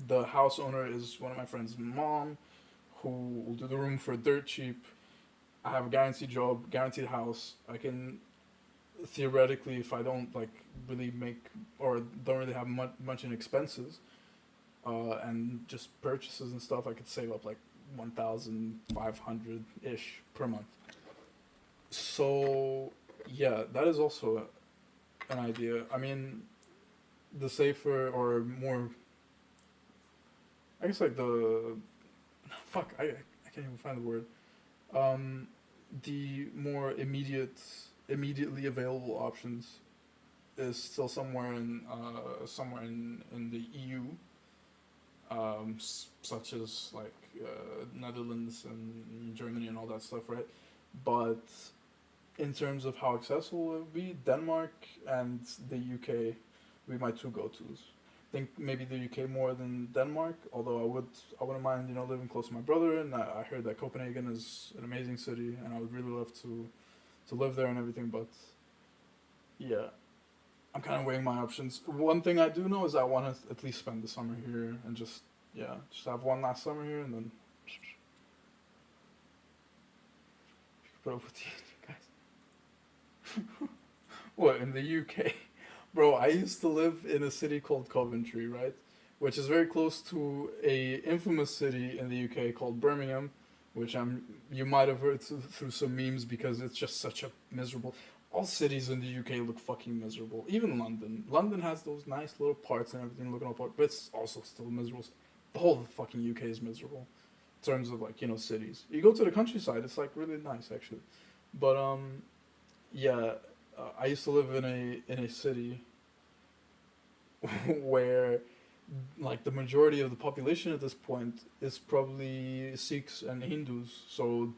the house owner is one of my friend's mom, who will do the room for dirt cheap. I have a guaranteed job, guaranteed house. I can theoretically, if I don't like really make or don't really have much in expenses, and just purchases and stuff, I could save up like 1,500 ish per month. So yeah, that is also an idea. I mean, the safer or more, I guess like the fuck, I can't even find the word. Um, the more immediately available options is still somewhere in the EU, such as like Netherlands and Germany and all that stuff, right? But in terms of how accessible it would be, Denmark and the UK would be my two go-tos. I think maybe the UK more than Denmark, although I wouldn't mind living close to my brother, and I heard that Copenhagen is an amazing city, and I would really love to live there and everything. But yeah, I'm kind of weighing my options. One thing I do know is I want to at least spend the summer here and just have one last summer here and then put up with you guys. What, in the UK? Bro, I used to live in a city called Coventry, right? Which is very close to a infamous city in the UK called Birmingham, which you might have heard through some memes because it's just such a miserable. All cities in the UK look fucking miserable. Even London. London has those nice little parts and everything looking all part, but it's also still miserable. The whole fucking UK is miserable in terms of like cities. You go to the countryside, it's like really nice actually, but yeah, I used to live in a city where like the majority of the population at this point is probably Sikhs and Hindus. So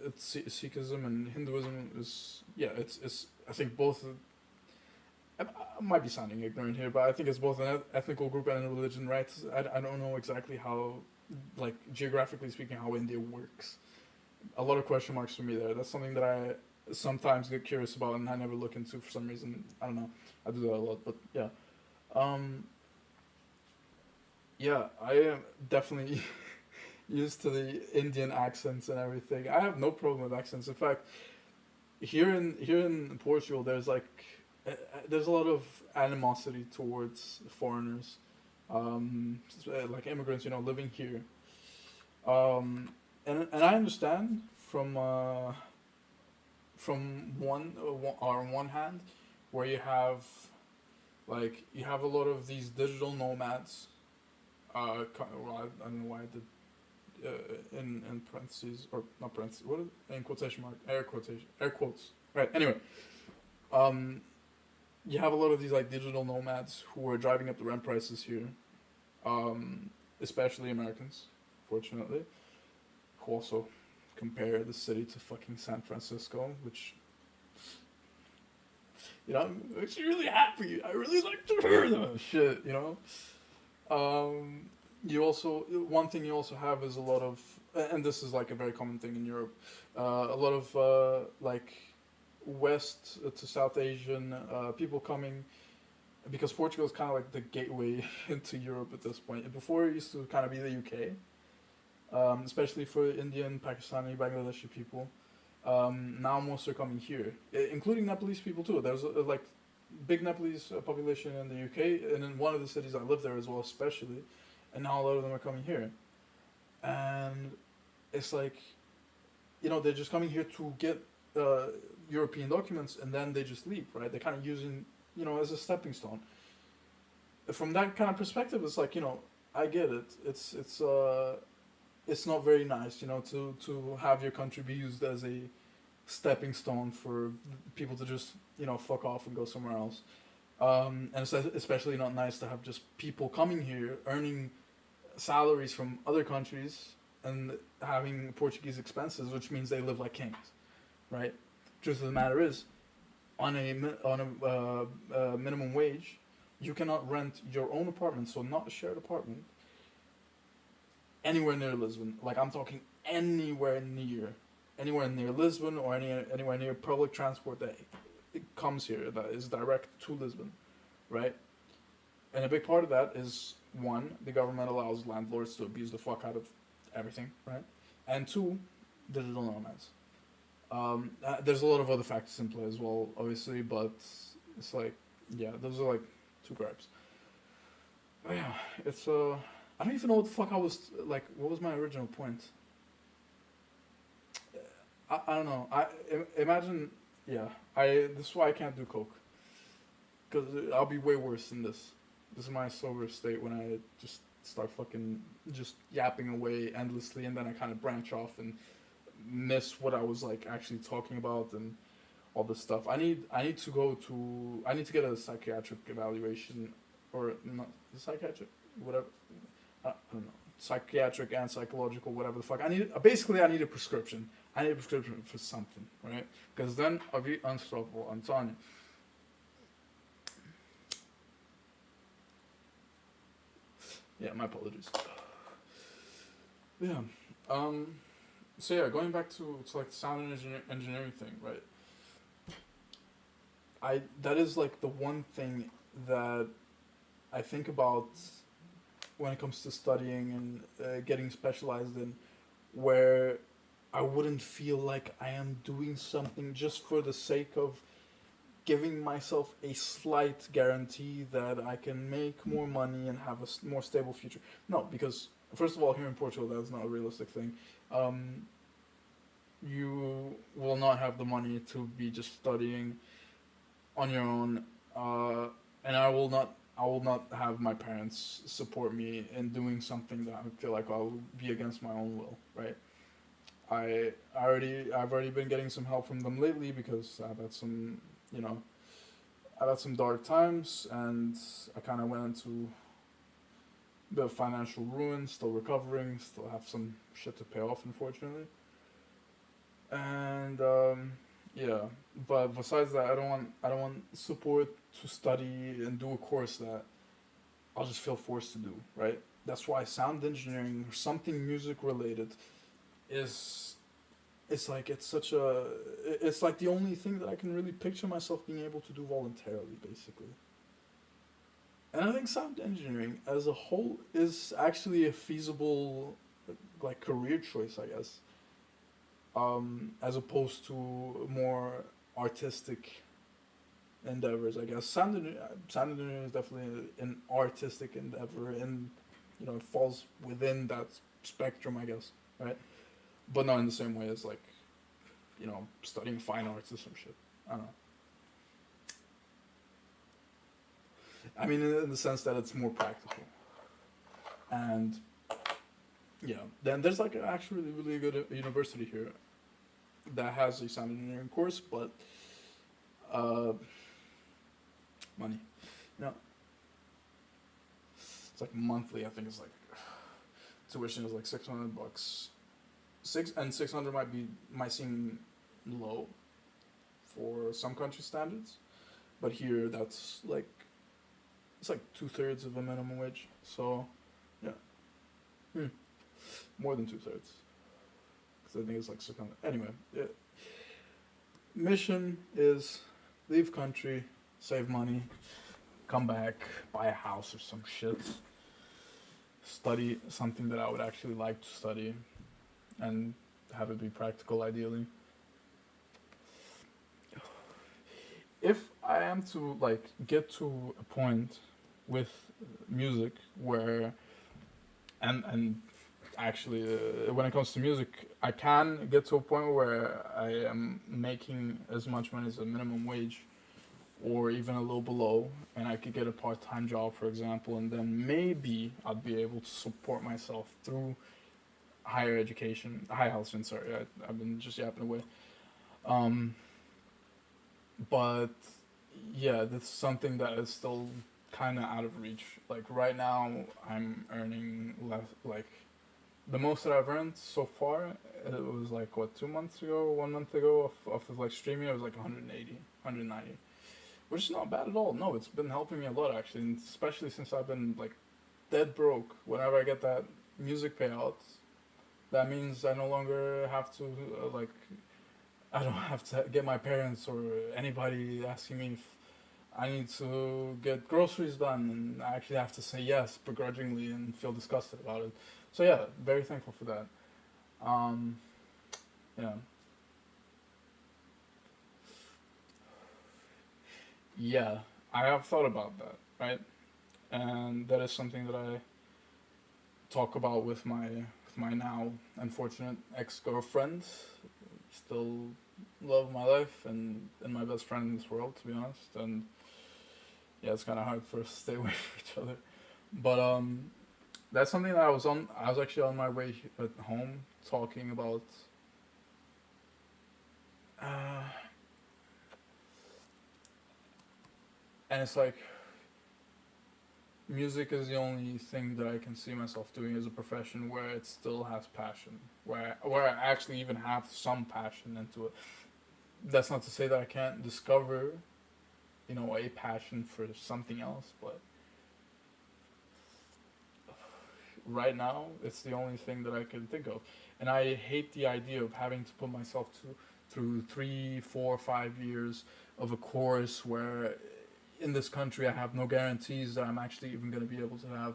it's Sikhism and Hinduism is it's I think both. I might be sounding ignorant here, but I think it's both an ethnical group and a religion, right? I don't know exactly how, like geographically speaking, how India works. a lot of question marks for me there. That's something that I sometimes get curious about and I never look into for some reason. I don't know. I do that a lot, but yeah. Um, yeah, I am definitely used to the Indian accents and everything. I have no problem with accents. In fact, here in Portugal, there's a lot of animosity towards foreigners, like immigrants, living here. And I understand from on one hand, where you have a lot of these digital nomads. Well, I don't know why I did in parentheses or not parentheses. What is it? In quotation mark, air quotes. Right. Anyway, um, you have a lot of these like digital nomads who are driving up the rent prices here, especially Americans, fortunately, who also compare the city to fucking San Francisco, which makes me really happy. I really like to hear that shit. Um, you also one thing you also have is a lot of, and this is like a very common thing in Europe, a lot of like West to South Asian people coming because Portugal is kind of like the gateway into Europe at this point. Before it used to kind of be the UK, especially for Indian, Pakistani, Bangladeshi people. Now most are coming here, including Nepalese people too. There's like big Nepalese population in the UK, and in one of the cities I live there as well, especially. And now a lot of them are coming here, and it's like, they're just coming here to get European documents, and then they just leave, right? They're kind of using, as a stepping stone. From that kind of perspective, it's like, I get it. It's not very nice, to have your country be used as a stepping stone for people to just, fuck off and go somewhere else. And it's especially not nice to have just people coming here earning salaries from other countries and having Portuguese expenses, which means they live like kings, right? Truth of the matter is, on a minimum wage, you cannot rent your own apartment, so not a shared apartment, anywhere near Lisbon. Like I'm talking anywhere near Lisbon or anywhere near public transport that it comes here that is direct to Lisbon, right? And a big part of that is one, the government allows landlords to abuse the fuck out of everything, right? And two, digital nomads. There's a lot of other factors in play as well, obviously, but it's like, yeah, those are like two gripes. But yeah, it's I don't even know what the fuck I was like. What was my original point? I don't know. Imagine, yeah. This is why I can't do coke because I'll be way worse than this. This is my sober state when I just start fucking just yapping away endlessly, and then I kind of branch off and miss what I was like actually talking about and all this stuff. I need to get a psychiatric evaluation or not psychiatric whatever. I don't know, psychiatric and psychological whatever the fuck. I need a prescription. I need a prescription for something, right? Because then I'll be unstoppable. I'm telling you. Yeah, my apologies. Yeah. Um. So yeah, going back to like the sound engineering thing, right? That is like the one thing that I think about when it comes to studying and getting specialized in, where I wouldn't feel like I am doing something just for the sake of giving myself a slight guarantee that I can make more money and have a more stable future. No, because first of all, here in Portugal, that's not a realistic thing. Um, you will not have the money to be just studying on your own, and I will not have my parents support me in doing something that I feel like I'll be against my own will, right? I've already been getting some help from them lately because you know, I've had some dark times and I kind of went into a bit of financial ruin, still recovering, still have some shit to pay off, unfortunately. And yeah, but besides that, I don't want support to study and do a course that I'll just feel forced to do, right? That's why sound engineering or something music related is it's like it's such a it's like the only thing that I can really picture myself being able to do voluntarily, basically. And I think sound engineering as a whole is actually a feasible like career choice, I guess. As opposed to more artistic endeavors, I guess. Sound engineering is definitely an artistic endeavor, and it falls within that spectrum, I guess, right? But not in the same way as like studying fine arts or some shit. I don't know. I mean, in the sense that it's more practical, and yeah, then there's like actually really good university here that has a sound engineering course, but uh, money, you know, it's like monthly. I think it's like tuition is like $600. 600 might seem low for some country standards, but here that's like it's like 2/3 of a minimum wage. So yeah, hmm. More than 2/3 because I think it's like 600. Anyway, yeah. Mission is leave country, save money, come back, buy a house or some shit, study something that I would actually like to study, and have it be practical ideally. If I am to like get to a point with music where and actually when it comes to music I can get to a point where I am making as much money as a minimum wage or even a little below, and I could get a part-time job for example, and then maybe I'd be able to support myself through higher education, high health. Sorry, I've been just yapping away. Um, but yeah, that's something that is still kind of out of reach. Like right now, I'm earning less. Like the most that I've earned so far, it was like what 2 months ago, 1 month ago of like streaming. It was like 180, 190, which is not bad at all. No, it's been helping me a lot actually, and especially since I've been like dead broke. Whenever I get that music payout, that means I no longer have to like I don't have to get my parents or anybody asking me if I need to get groceries done, and I actually have to say yes begrudgingly and feel disgusted about it. So yeah, very thankful for that. Um, yeah, yeah, I have thought about that, right? And that is something that I talk about with my now unfortunate ex girlfriend. Still love my life and my best friend in this world, to be honest. And yeah, it's kind of hard for us to stay away from each other. But that's something that I was on. I was actually on my way at home talking about. Uh, and it's like music is the only thing that I can see myself doing as a profession where it still has passion, where I actually even have some passion into it. That's not to say that I can't discover, a passion for something else, but right now it's the only thing that I can think of, and I hate the idea of having to put myself through 3, 4, 5 years of a course where in this country I have no guarantees that I'm actually even going to be able to have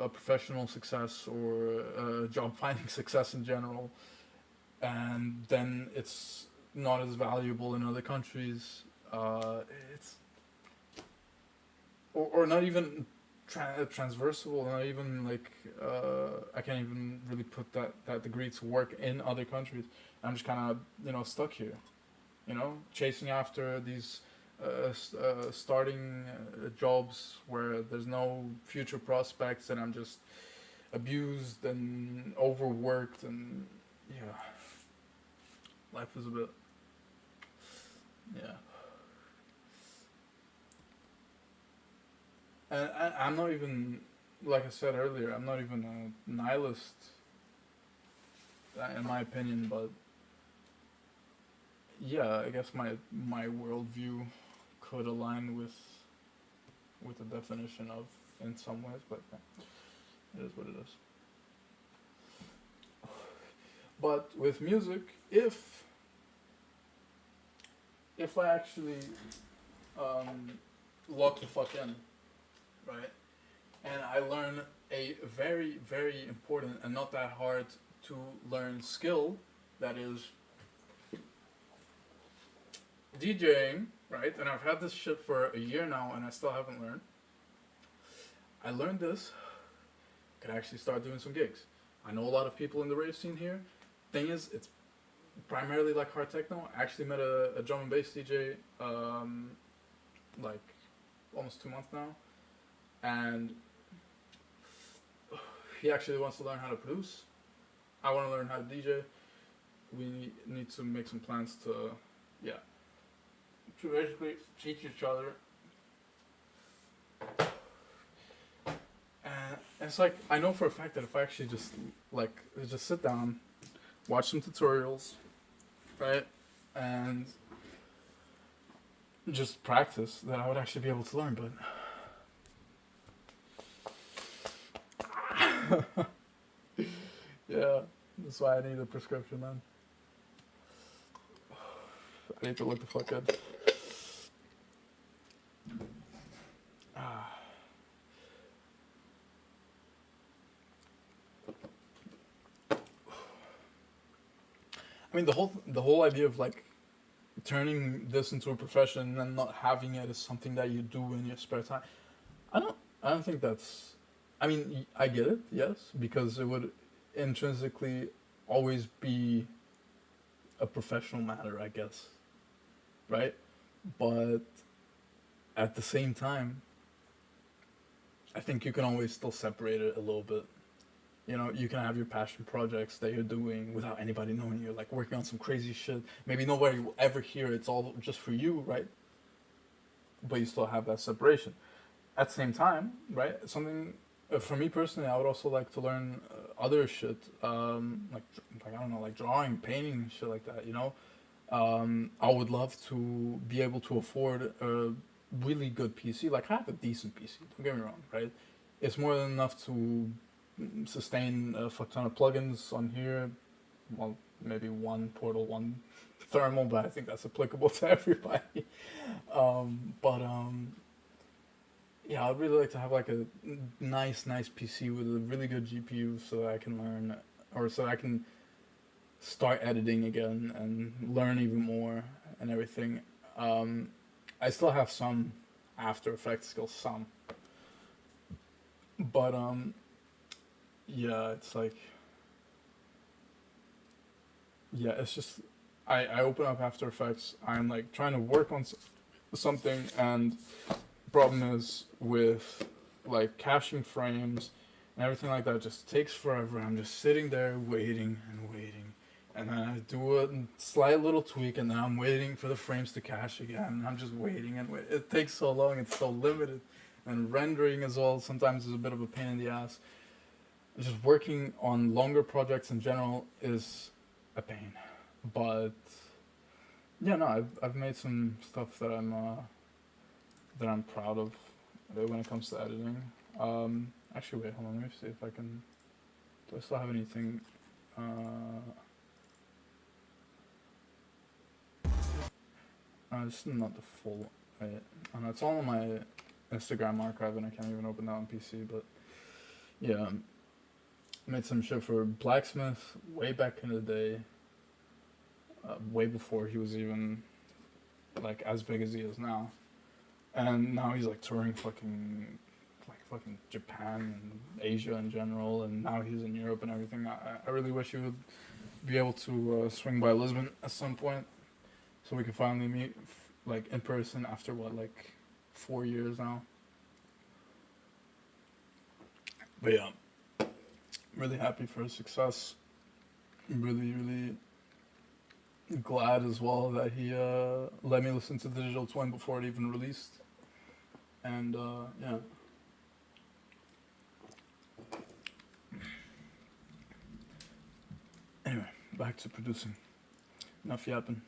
a professional success or a job finding success in general, and then it's not as valuable in other countries. It's or not even transversal, not even like I can't even really put that degree to work in other countries. I'm just kind of stuck here, chasing after these starting jobs where there's no future prospects, and I'm just abused and overworked, and yeah, life is a bit yeah. And I'm not even, like I said earlier, I'm not even a nihilist, in my opinion. But yeah, I guess my worldview could align with the definition of in some ways, but yeah, it is what it is. But with music, if I actually um, lock the fuck in, right, and I learn a very very important and not that hard to learn skill, that is DJing, right? And I've had this shit for a year now, and I still haven't learned. I learned this. Could actually start doing some gigs. I know a lot of people in the rave scene here. Thing is, it's primarily like hard techno. I actually met a drum and bass DJ like almost 2 months now, and he actually wants to learn how to produce. I want to learn how to DJ. We need to make some plans to, yeah, to basically teach each other. And it's like, I know for a fact that if I actually just sit down, watch some tutorials, right, and just practice, that I would actually be able to learn. But yeah, that's why I need a prescription, man. I need to look the fuck good. I mean, the whole idea of like turning this into a profession and not having it as something that you do in your spare time, I don't think that's. I mean, I get it, yes, because it would intrinsically always be a professional matter, I guess, right? But at the same time, I think you can always still separate it a little bit. You know, you can have your passion projects that you're doing without anybody knowing you're like working on some crazy shit. Maybe nobody will ever hear it. It's all just for you, right? But you still have that separation. At the same time, right? Something for me personally, I would also like to learn other shit, like I don't know, like drawing, painting, and shit like that. You know, I would love to be able to afford a really good PC. Like I have a decent PC. Don't get me wrong, right? It's more than enough to sustain a fuck ton of plugins on here. Well, maybe one Portal, one Thermal, but I think that's applicable to everybody. But yeah, I'd really like to have like a nice PC with a really good GPU so that I can learn, or so I can start editing again and learn even more and everything. I still have some After Effects skills, some, but yeah, it's like, yeah, it's just, I open up After Effects, I'm like trying to work on something, and problem is with like caching frames and everything like that just takes forever. I'm just sitting there waiting and waiting, and then I do a slight little tweak, and then I'm waiting for the frames to cache again, and I'm just waiting and wait. It takes so long, it's so limited, and rendering as well sometimes is a bit of a pain in the ass. Just working on longer projects in general is a pain, but yeah, no, I've made some stuff that I'm proud of when it comes to editing. Actually, wait, hold on. Let me see if I can. Do I still have anything? It's not the full. I don't know. It's all on my Instagram archive, and I can't even open that on PC. But yeah, made some shit for Blacksmith way back in the day. Way before he was even like as big as he is now. And now he's like touring fucking Japan and Asia in general, and now he's in Europe and everything. I really wish he would be able to swing by Lisbon at some point, so we can finally meet like in person after what, like 4 years now. But yeah, really happy for his success. Really glad as well that he let me listen to Digital Twin before it even released. And yeah. Anyway, back to producing. Enough yapping.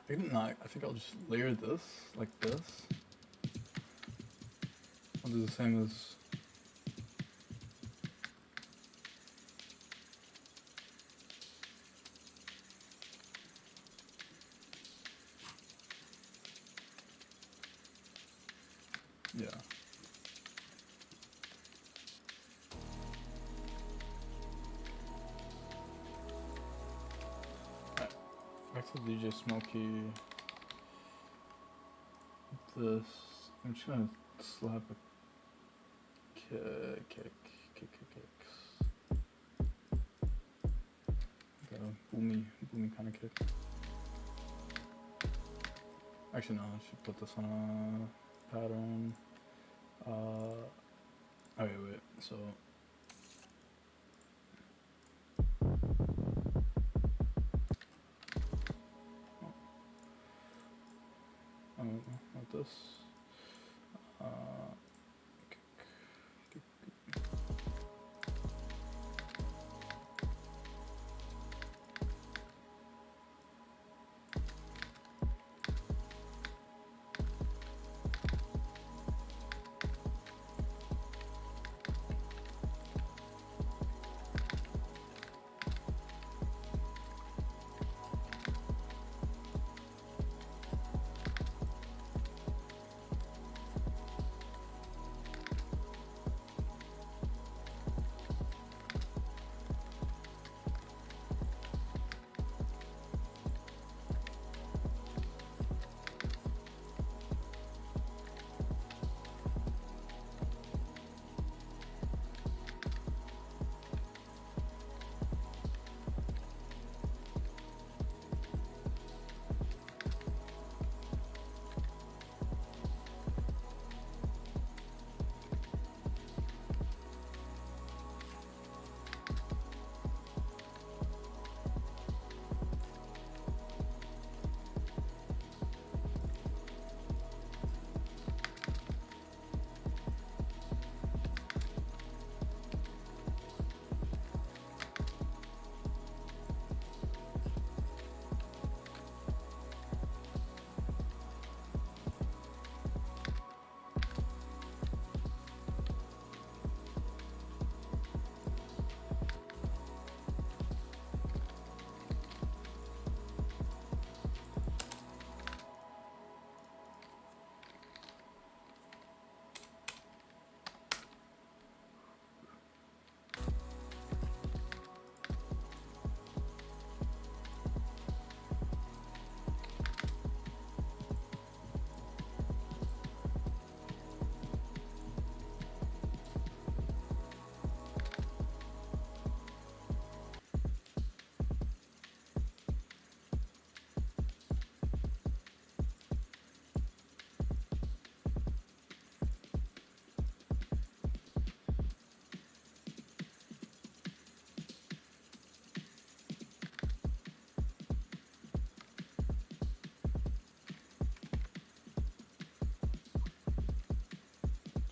Maybe not. I think I'll just layer this like this. I'll do the same as. Yeah. Alright. Back to DJ Smokey. This. I'm just gonna slap a kicks. Like a boomy kind of kick. Actually, no, I should put this on a pattern. Oh, wait. So. Not this.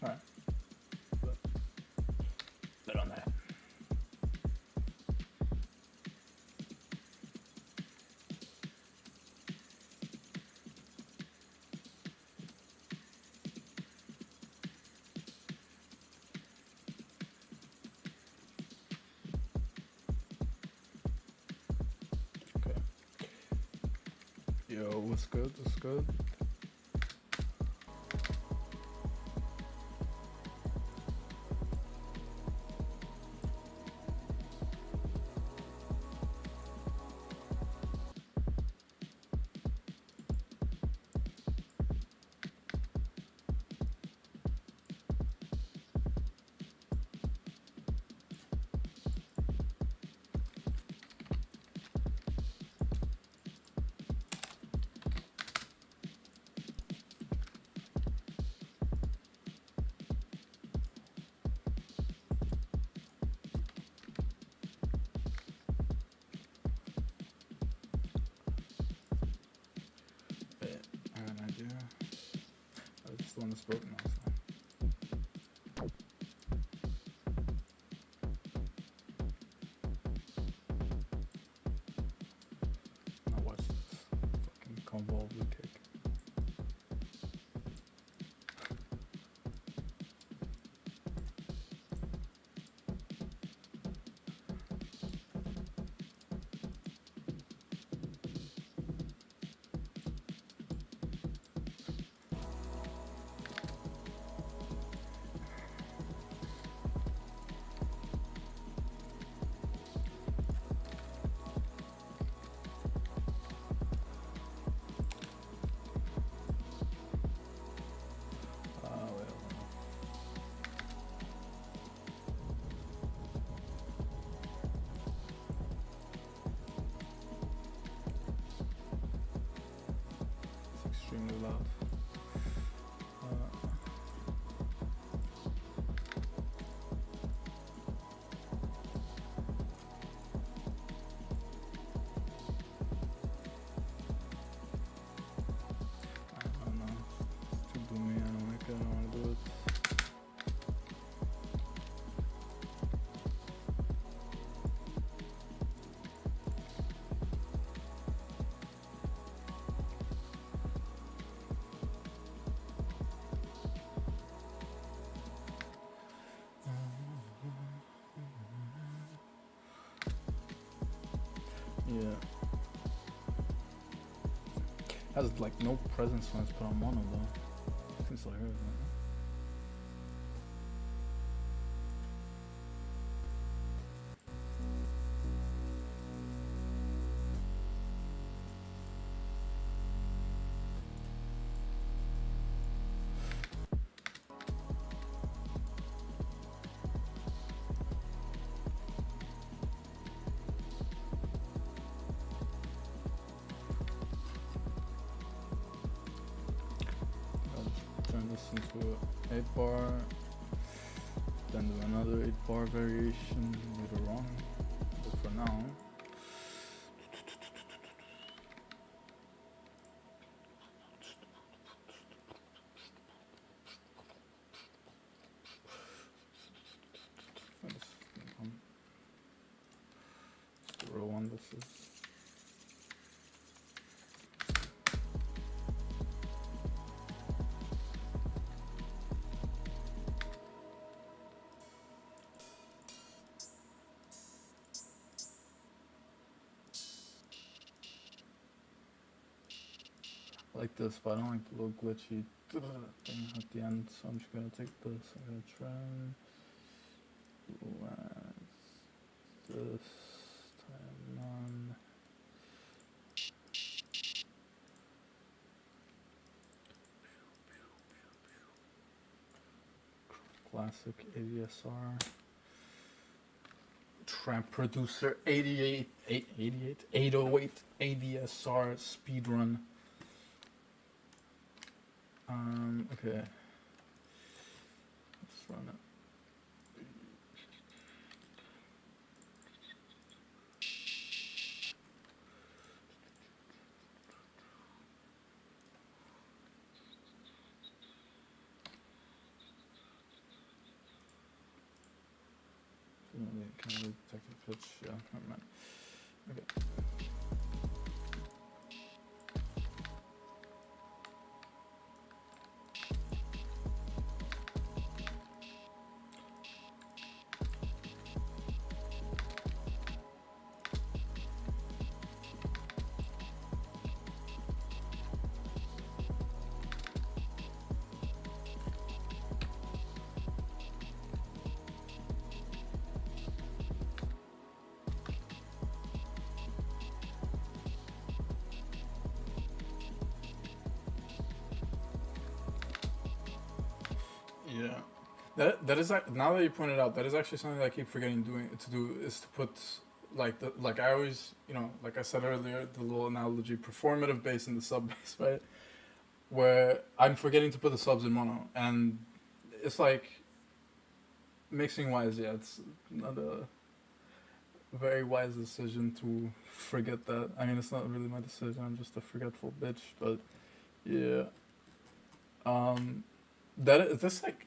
Alright. Bit on that. Okay. Yo, what's good? What's good? The one that spoke last time. Now watch this. Fucking ball blue kick. Extremely loud. I don't know. It's too boomy. I don't like it. I don't want to do it. Yeah. Has like no presence when it's put on mono though. You can still hear it. Turn this into an 8 bar, then do another 8 bar variation later on, but for now, it's the real one. This is. I like this, but I don't like the little glitchy thing at the end, so I'm just gonna take this. I'm gonna try this time on. Classic ADSR. Trap Producer 808 ADSR speedrun. Okay. Let's run it. Can I detect the pitch? Yeah, never mind. Okay. Yeah, that is now that you pointed out, that is actually something that I keep forgetting to do is to put like I always, like I said earlier, the little analogy, performative bass and the sub bass, right? Where I'm forgetting to put the subs in mono, and it's like mixing wise, yeah, it's not a very wise decision to forget that. I mean, it's not really my decision. I'm just a forgetful bitch, but yeah. That's like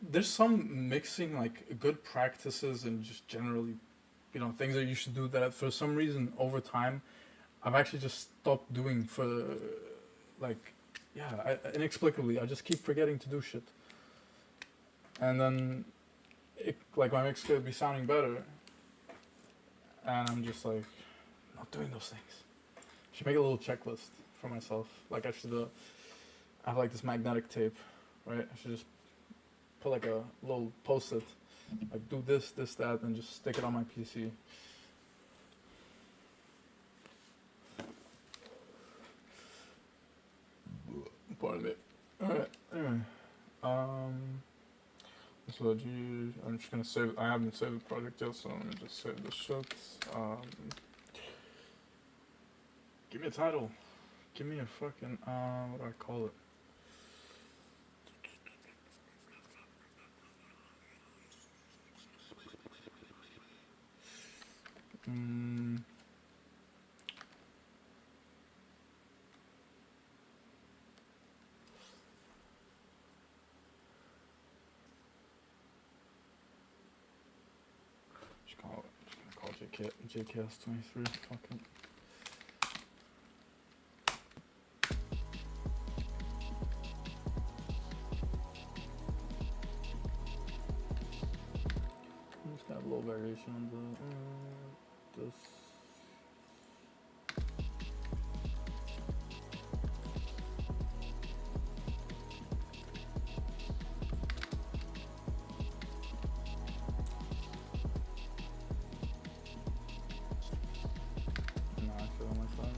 there's some mixing like good practices and just generally things that you should do that for some reason over time I've actually just stopped doing for like, yeah, inexplicably, I just keep forgetting to do shit. And then, like, my mix could be sounding better, and I'm just like, not doing those things. I should make a little checklist for myself. Like, I should I have like this magnetic tape, right? I should just put like a little post-it, like do this, this, that, and just stick it on my PC. Pardon me. Alright, anyway. So I'm just gonna save, I haven't saved the project yet, so I'm gonna just save the shit. Give me a title. Give me a fucking, what do I call it? Just gonna call JKS 23. Fucking. I'm just gonna have a little variation on the this. No, I feel like that.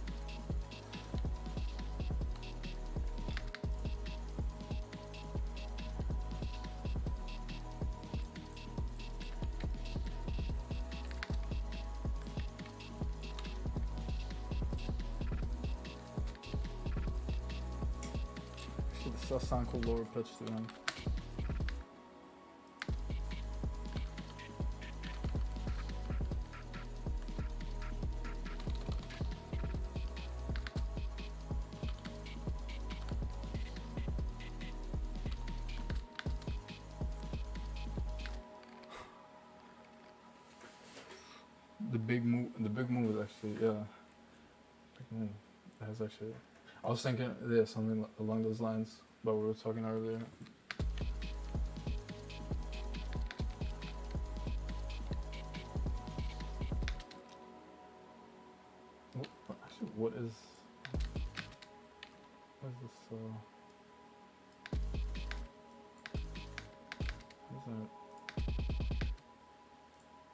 Actually, this does sound cool lower pitch to them. The big move is actually, yeah. Big move. That's actually, I was thinking, yeah, something along those lines, but we were talking earlier. Actually, what is this, what is that?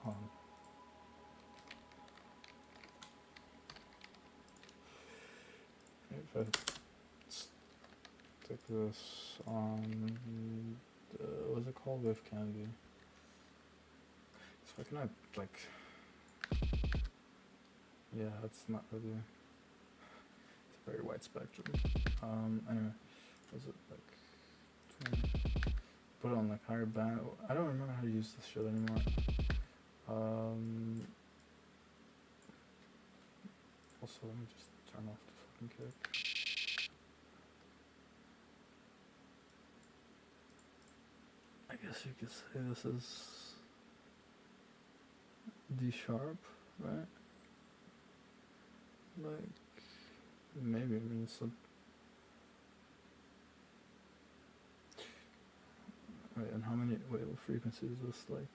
Hold on. If I stick this on, what's it called? Wave Candy. So I can like, yeah, it's not really, it's a very wide spectrum. Anyway, was it like, put it on like higher band? I don't remember how to use this shit anymore. Also, let me just turn off the fucking kick. I guess you could say this is D sharp, right? Like, maybe, I mean, it's a, wait, and how many, wait, what frequency is this, like?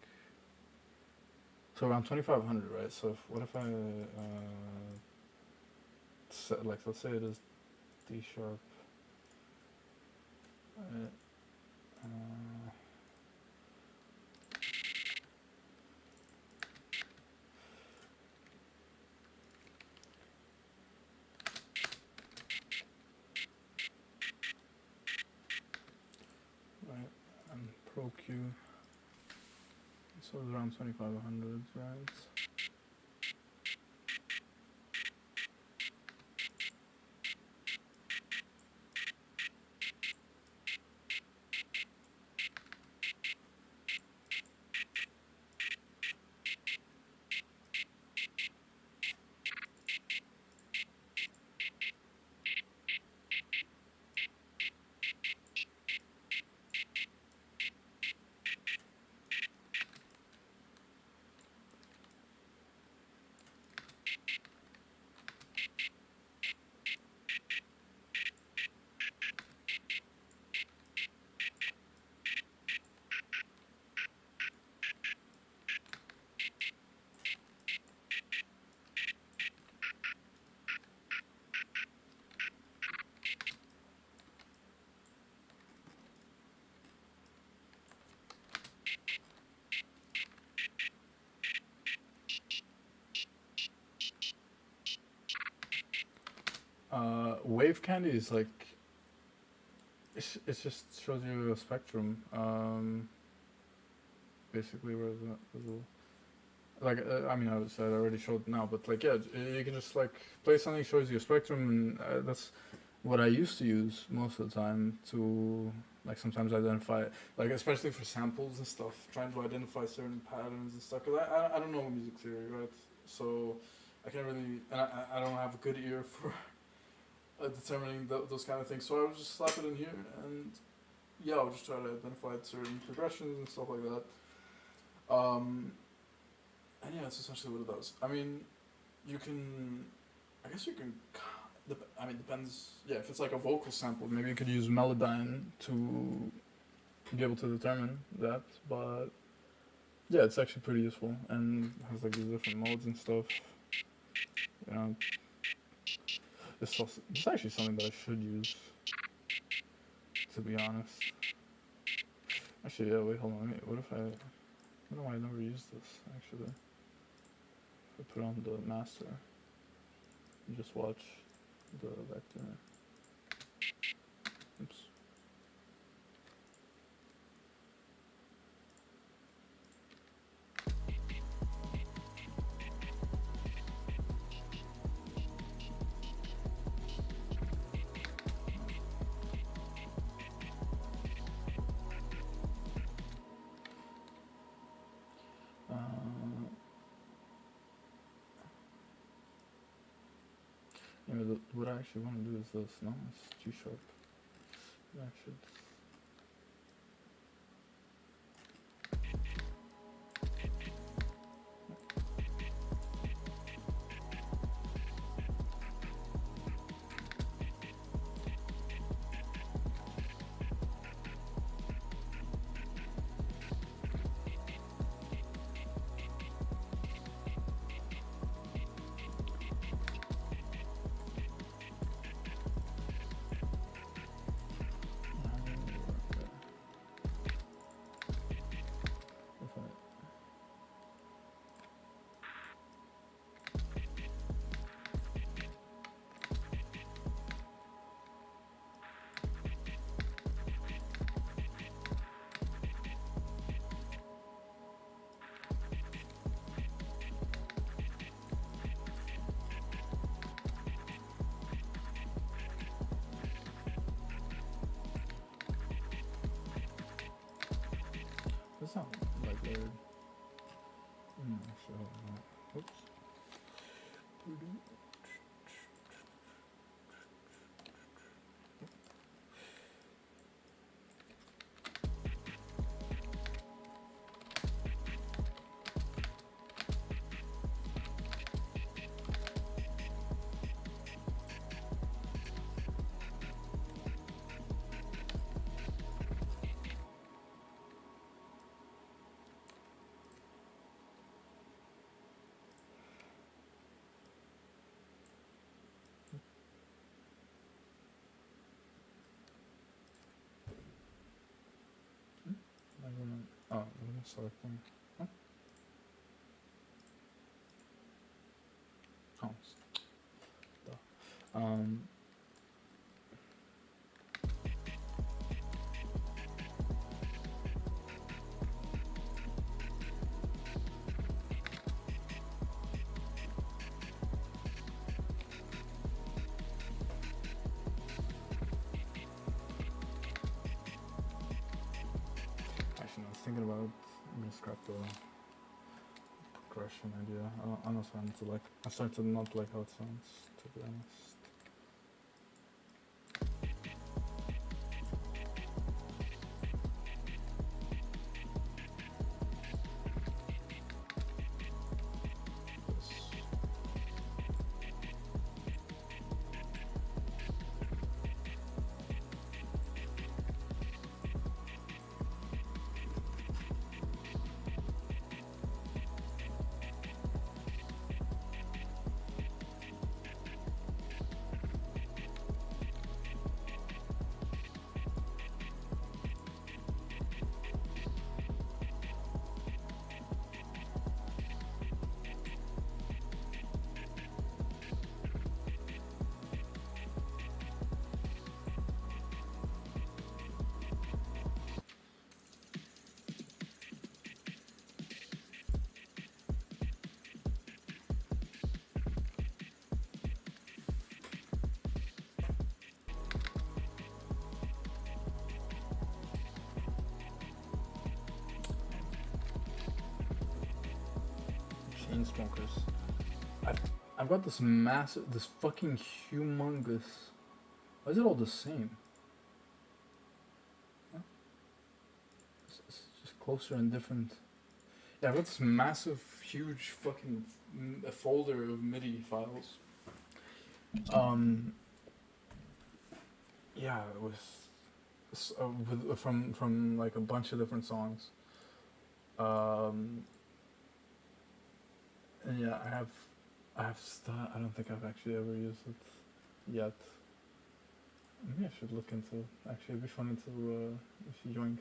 So around 2500, right? So what if I, set, like, let's say it is D sharp, right? Right, and Pro Q, so it's around 2500, right? Wave candy is like it just shows you a spectrum. Basically, where the like I mean I already showed now, but like yeah, you can just like play something shows you a spectrum, and that's what I used to use most of the time to like sometimes identify like especially for samples and stuff, trying to identify certain patterns and stuff. Cause I don't know music theory, right? So I can't really and I don't have a good ear for determining those kind of things. So I would just slap it in here and yeah, I'll just try to identify certain progressions and stuff like that. And yeah, that's essentially what it does. I mean, you can, I guess you can, I mean, depends. Yeah, if it's like a vocal sample, maybe you could use Melodyne to be able to determine that. But yeah, it's actually pretty useful and has like these different modes and stuff. You know, this is actually something that I should use, to be honest. Actually, yeah, wait, hold on. What if I don't know why I never used this, actually. If I put on the master and just watch the vector. Oops. Yeah, what I actually want to do is this. No, it's G sharp. I should. That's not like weird. Actually, hold on. Oops. I'm gonna select them. Huh? Oh, duh. Actually, I was thinking about. I'm gonna scrap the progression idea. I'm not starting to like. I start to not like how it sounds. To be honest. Chainsmokers. I've I've got this massive, this fucking humongous. Why is it all the same? Huh? It's just closer and different. Yeah, I've got this massive, huge fucking a folder of MIDI files. Um, yeah, from like a bunch of different songs. Um, and yeah, I have stuff. I don't think I've actually ever used it yet. Maybe I should look into. Actually, it'd be funny to if you join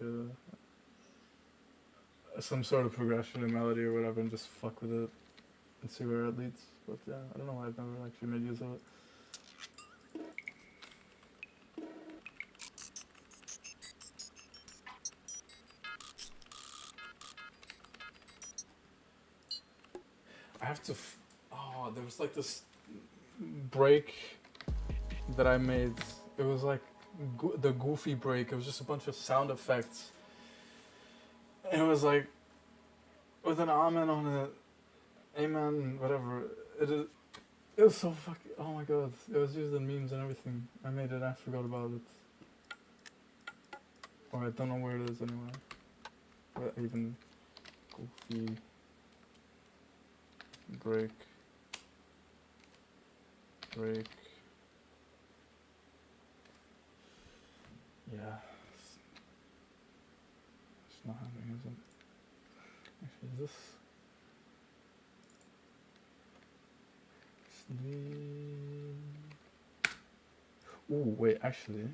some sort of progression and melody or whatever, and just fuck with it and see where it leads. But yeah, I don't know why I've never actually made use of it. I have to. Oh, there was like this break that I made. It was like the goofy break. It was just a bunch of sound effects. And it was like with an amen on it, amen, whatever. It was so fucking. Oh my god! It was used in memes and everything. I made it. I forgot about it. Or I don't know where it is anyway. But even goofy break. Yeah. It's not happening, is it? Actually, is this sleep? Ooh, wait, actually.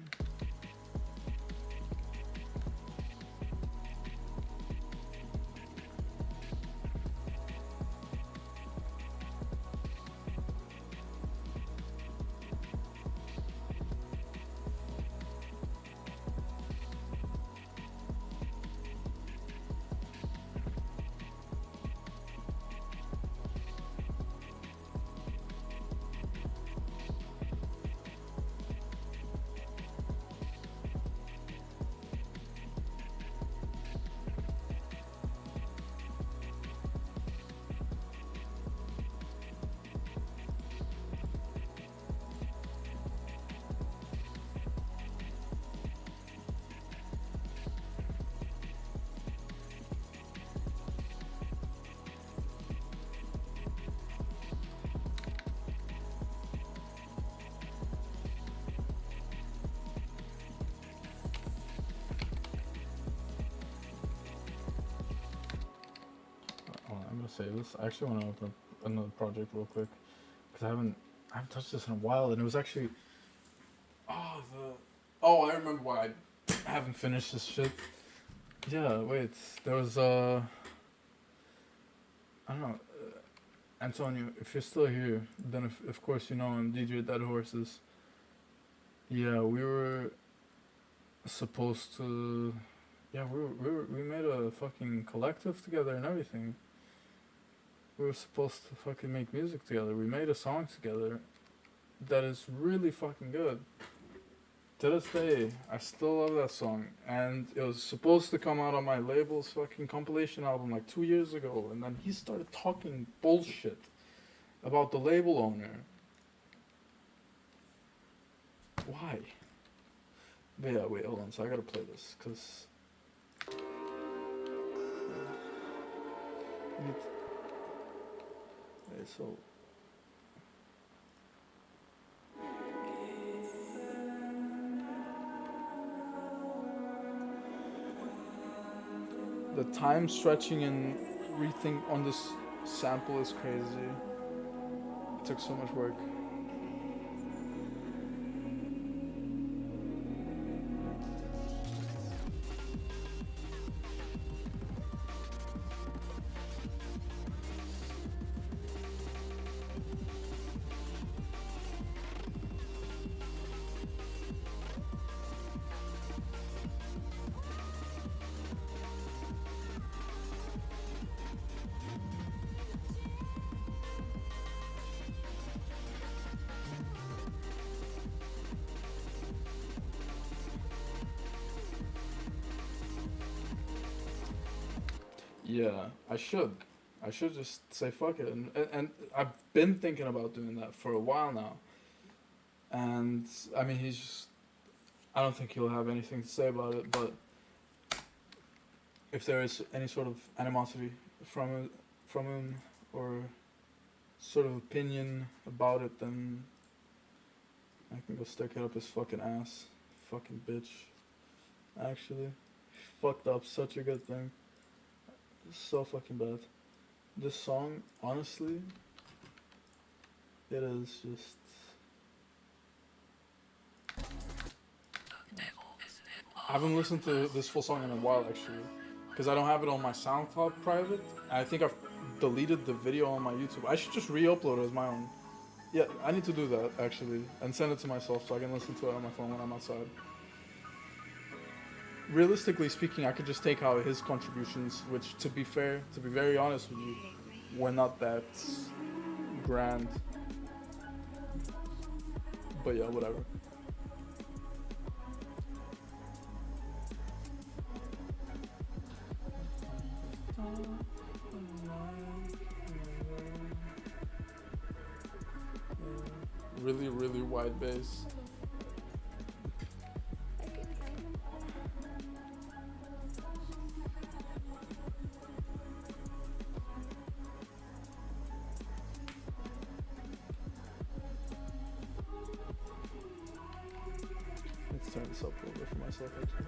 I'm gonna save this. I actually want to open up another project real quick because I haven't touched this in a while, and it was actually I remember why I haven't finished this shit. Yeah, wait, there was I don't know, Antonio. If you're still here, then of course you know I'm DJ Dead Horses. Yeah, we were supposed to. Yeah, we made a fucking collective together and everything. We were supposed to fucking make music together. We made a song together that is really fucking good. To this day, I still love that song. And it was supposed to come out on my label's fucking compilation album like 2 years ago. And then he started talking bullshit about the label owner. Why? But yeah, wait, hold on. So I gotta play this, because... Okay, so... The time stretching and rethink on this sample is crazy. It took so much work. Yeah, I should. I should just say fuck it, and I've been thinking about doing that for a while now. And I mean, he's just, I don't think he'll have anything to say about it. But if there is any sort of animosity from him, or sort of opinion about it, then I can go stick it up his fucking ass, fucking bitch. Actually, fucked up such a good thing. So fucking bad. This song, honestly, it is just. I haven't listened to this full song in a while actually, because I don't have it on my SoundCloud private. I think I've deleted the video on my YouTube. I should just re-upload it as my own. Yeah, I need to do that actually, and send it to myself so I can listen to it on my phone when I'm outside. Realistically speaking, I could just take out his contributions, which, to be fair, to be very honest with you, were not that grand. But yeah, whatever. Really, really wide bass. Let's turn this up a little bit for myself actually.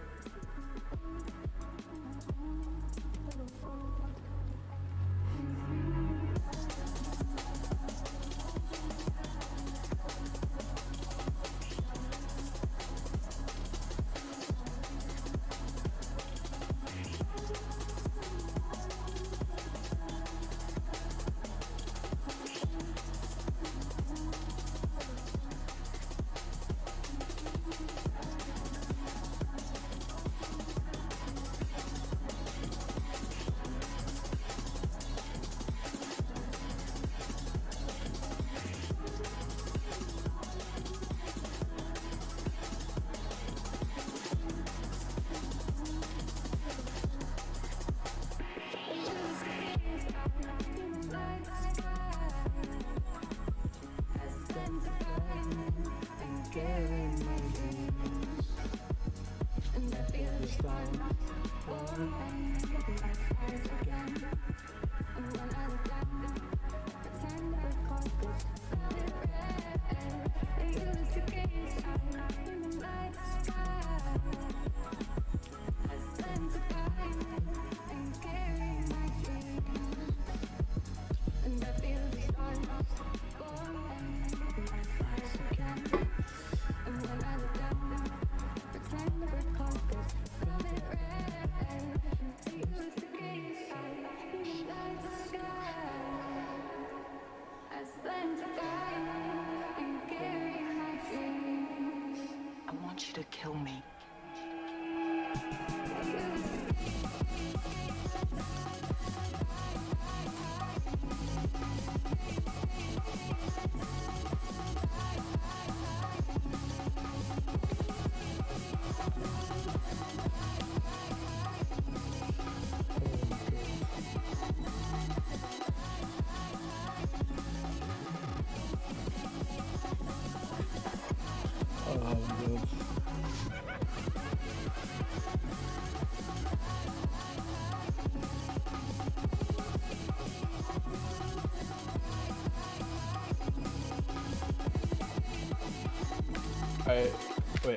To kill me.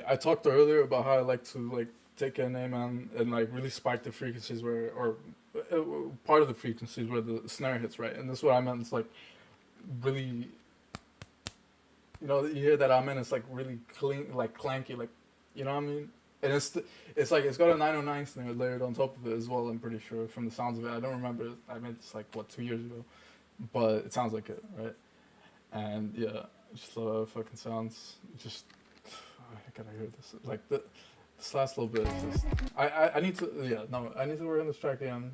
I talked earlier about how I like to like take a name and like really spike the frequencies where, or part of the frequencies where the snare hits, right? And this is what I meant. It's like really, you know, you hear that I'm in. It's like really clean, like clanky, like, you know what I mean? And it's like it's got a 909 snare layered on top of it as well. I'm pretty sure from the sounds of it. I don't remember. I made this like what 2 years ago, but it sounds like it, right? And yeah, just fucking sounds just. I gotta hear this. Like this last little bit is just. I need to. Yeah, no, I need to work on this track again.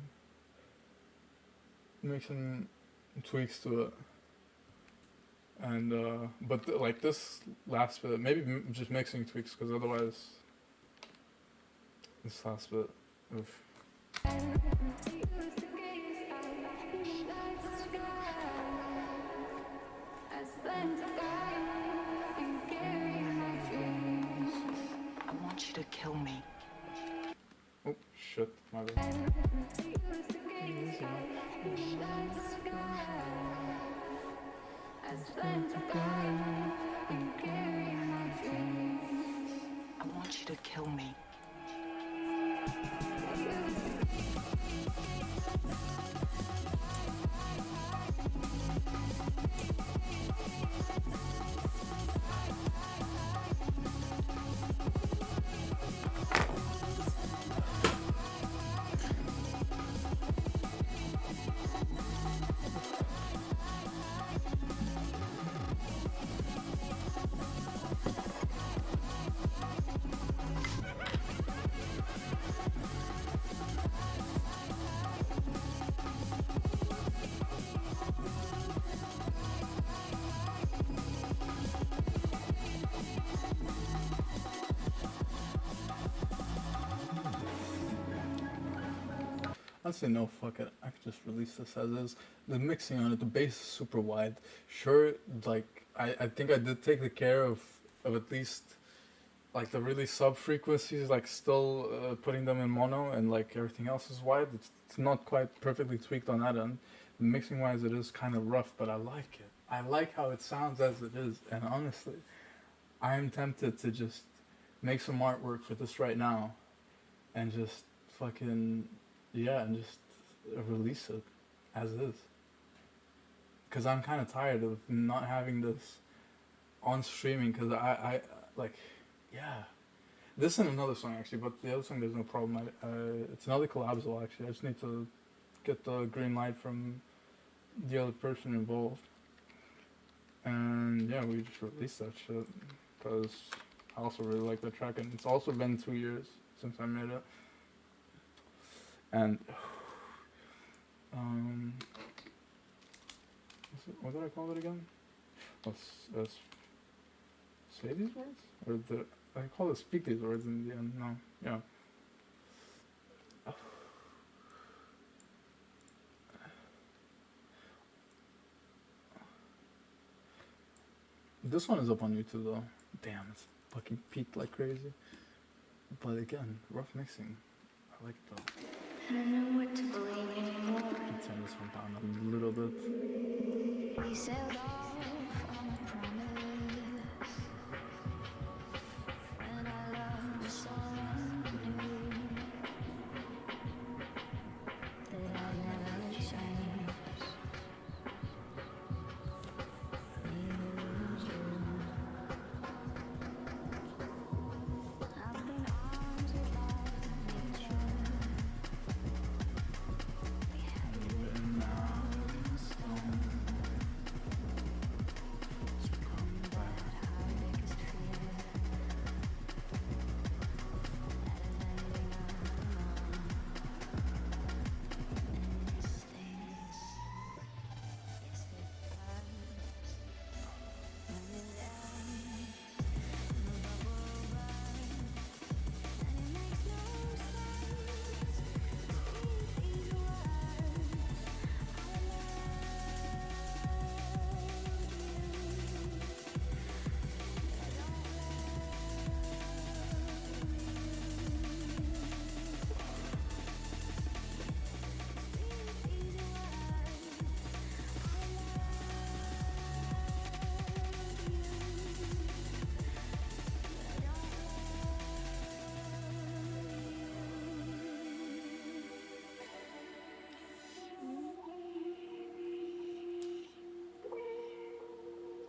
Make some tweaks to it. And but like this last bit, maybe just mixing tweaks, because otherwise, this last bit. Oof. you to kill me. Oh shit, my bad. I want you to kill me. I'd say no, fuck it. I could just release this as is. The mixing on it, the bass is super wide. Sure, like I think I did take the care of at least like the really sub frequencies, like still putting them in mono, and like everything else is wide. It's not quite perfectly tweaked on that end. Mixing wise, it is kind of rough, but I like it. I like how it sounds as it is, and honestly, I am tempted to just make some artwork for this right now, and just fucking yeah, and just release it as is. Cause I'm kind of tired of not having this on streaming. Cause I like, yeah, this and another song actually, but the other song there's no problem. It's another collabs actually. I just need to get the green light from the other person involved. And yeah, we just released that shit. Cause I also really like that track, and it's also been 2 years since I made it. And what did I call it again? Say these words? Or did I call it speak these words in the end? No, yeah. This one is up on YouTube though. Damn, it's fucking peaked like crazy. But again, rough mixing. I like it though. I don't know what to believe anymore. Turn this one down a little bit. We sailed off on a promise, and our love was so new that I'd never change. Neither would you. I've been arms without nature. Even now in stone. To come back. Our biggest fear, that is ending alone. And it stings. Yes, it hurts. When it ends, and the bubble bursts, and it makes no sense to speak these words.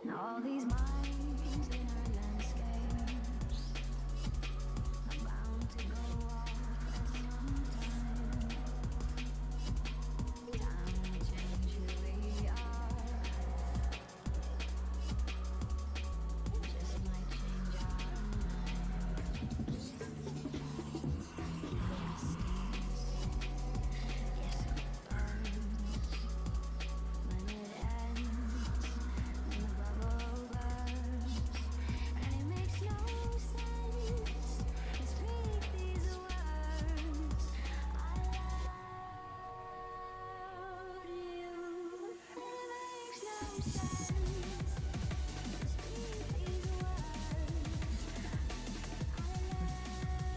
I all these minds in our landscapes are bound to go off at some time. Time will change who we are. Just might change our minds. Yes, yes, it burns when it ends. And the bubble bursts, and it makes no sense to speak these words. I love you, and it makes no sense to speak these words. I love you.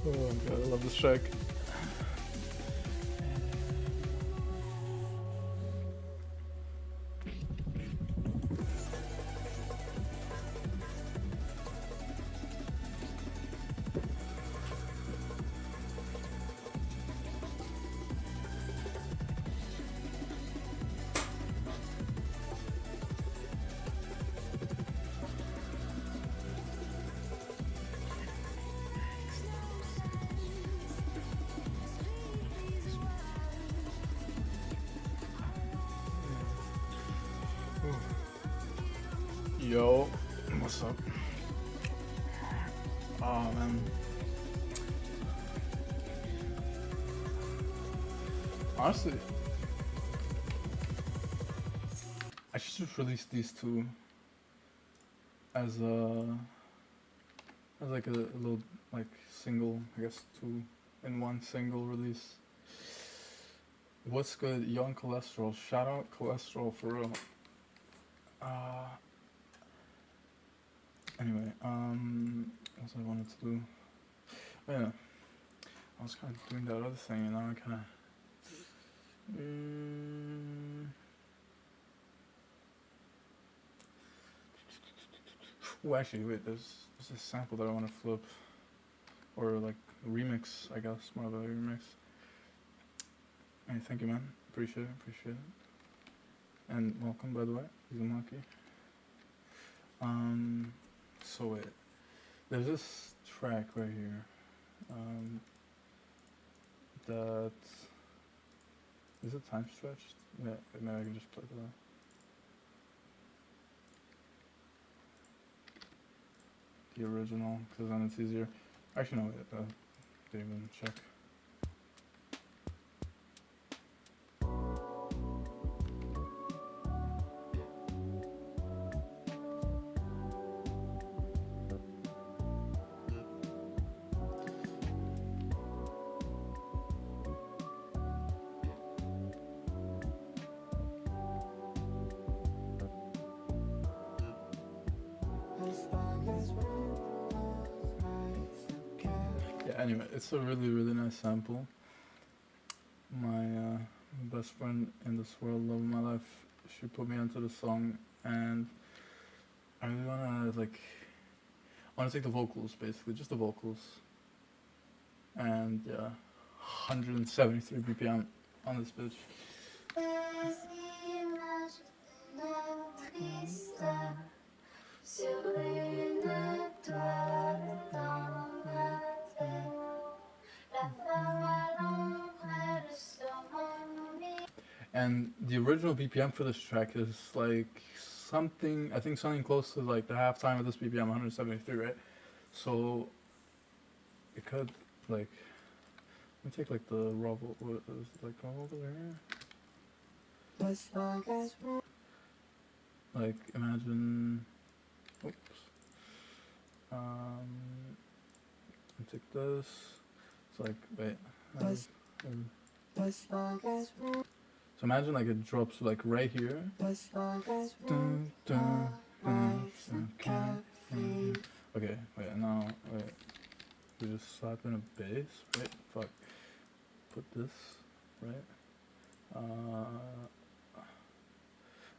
Oh my god, I love this track. Yo, what's up? Oh man. Honestly, I should just release these two as like a little like single, I guess 2-in-1 single release. What's good, Young Cholesterol? Shout out Cholesterol for real. Anyway, what else I wanted to do? Oh, yeah, I was kind of doing that other thing, and now I kind of. Oh, actually, wait. There's a sample that I want to flip, or like remix, I guess, more of a remix. Hey, thank you, man. Appreciate it. And welcome, by the way, Izumaki. So wait, there's this track right here. That is it time stretched? Yeah, maybe I can just play the original, because then it's easier. Actually, no, wait, didn't even check. Yeah, anyway, it's a really, really nice sample. My best friend in this world, love of my life, she put me onto the song, and I really wanna take the vocals, basically, just the vocals. And yeah, 173 BPM on this bitch. Sur une toile dans ma tête, la femme à l'ombre de son. And the original BPM for this track is like something, I think something close to like the halftime of this BPM, 173, right? So it could like, let me take like the raw, what is it, like all over here? Like imagine, oops. And take this. It's like wait. So imagine like it drops like right here. Dun, dun, dun, okay, wait, now wait. We just slap in a bass, right? Fuck. Put this, right?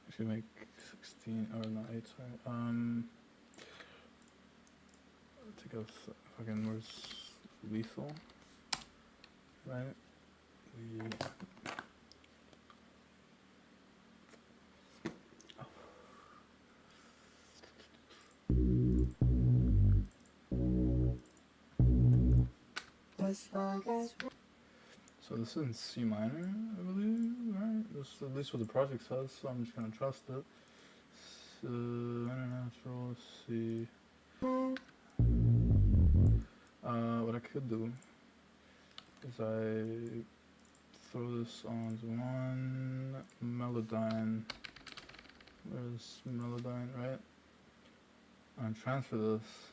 Actually make 16 or not 8, sorry. Take out fucking where's lethal, right? So this is in C minor, I believe, right? This at least what the project says, so I'm just gonna trust it. So, international C. What I could do is I throw this on one Melodyne. Where's Melodyne, right? And transfer this.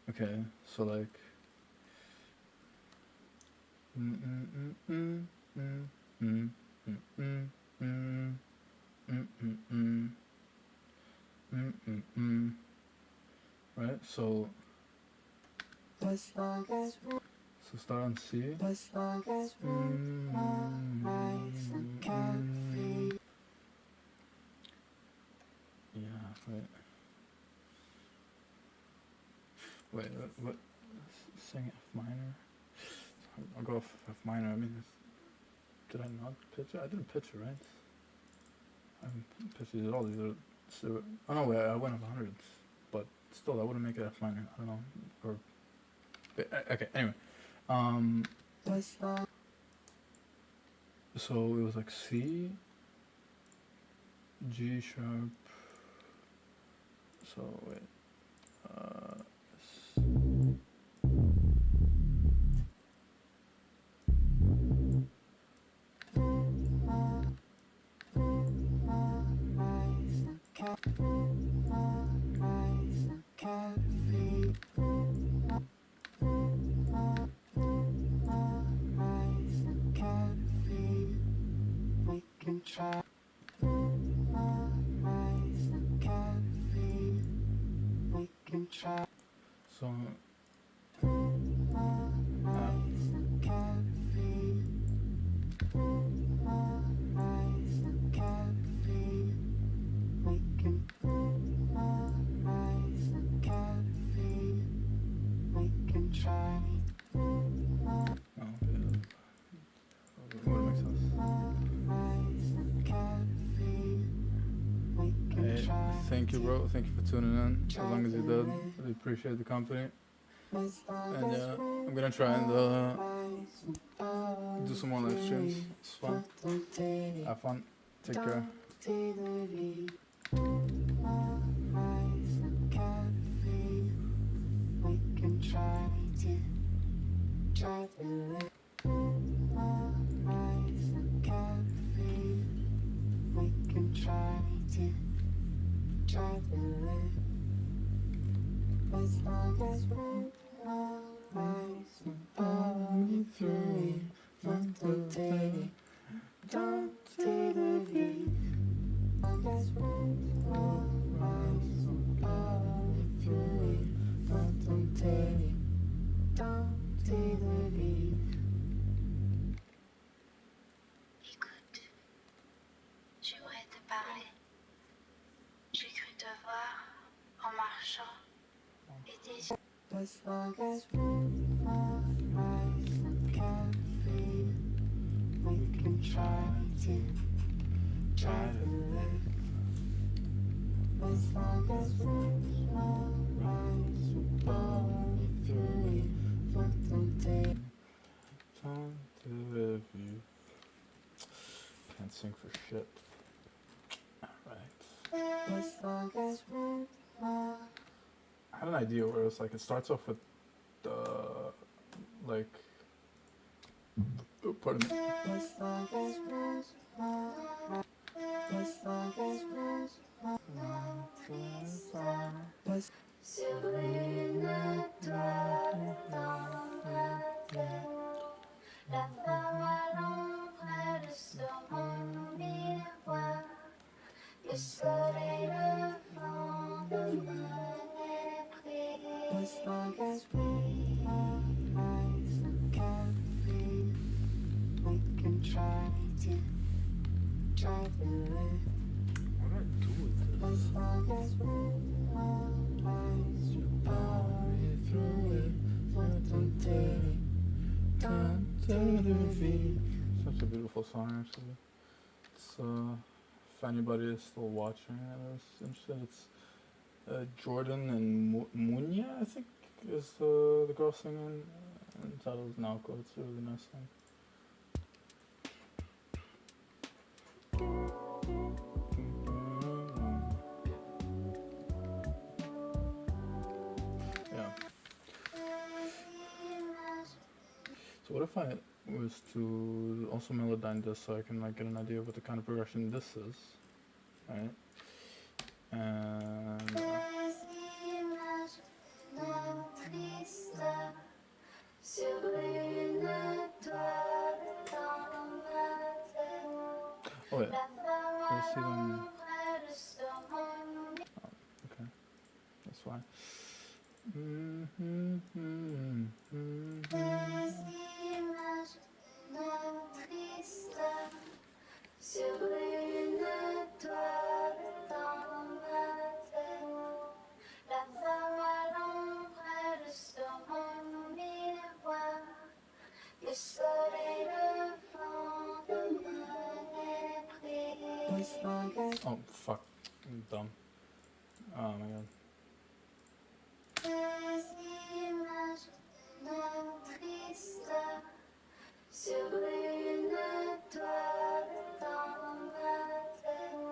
Okay, so like mm, mm, mm, mm, mm, mm, mm, mm, mm, mm. Right? So start on C. Yeah, right. Wait, what? Sing F minor? I'll go F minor. I mean, did I not pitch it? I didn't pitch it, right? I haven't pitched these at all. These are. Oh no, wait, I went up hundreds. But still, that wouldn't make it F minor. I don't know. Or. Okay, anyway. So it was like C, G sharp. So wait. So. Would make sense. Hey, thank you, bro. Thank you for tuning in. As long as you did, really appreciate the company. And yeah, I'm gonna try and do some more live streams. It's fun. Have fun. Take care. Écoute, j'aimerais te parler. J'ai cru te voir en marchant et tes yeux. Can't sing for shit. Alright. I had an idea where it's like it starts off with like pardon me. Sur une toile dans la terre, la femme à l'ombre, le saumon miroir, le soleil levant demain est pris. What do I do with this? Such a beautiful song, actually. It's if anybody is still watching and is interested, it's Jordan and Munya, I think, is the girl singing. And the title is Naoko. It's a really nice song. Yeah. So what if I was to also melodyne this so I can like get an idea of what the kind of progression this is, right? And Sur une toile dans see them. Okay, that's why. Sur une toile dans ma tête, la femme à l'ombre de son miroir, le soleil levant de mon esprit. Oh fuck, I'm dumb. Oh my god. Des images de notre histoire sur une toile dans ma tête,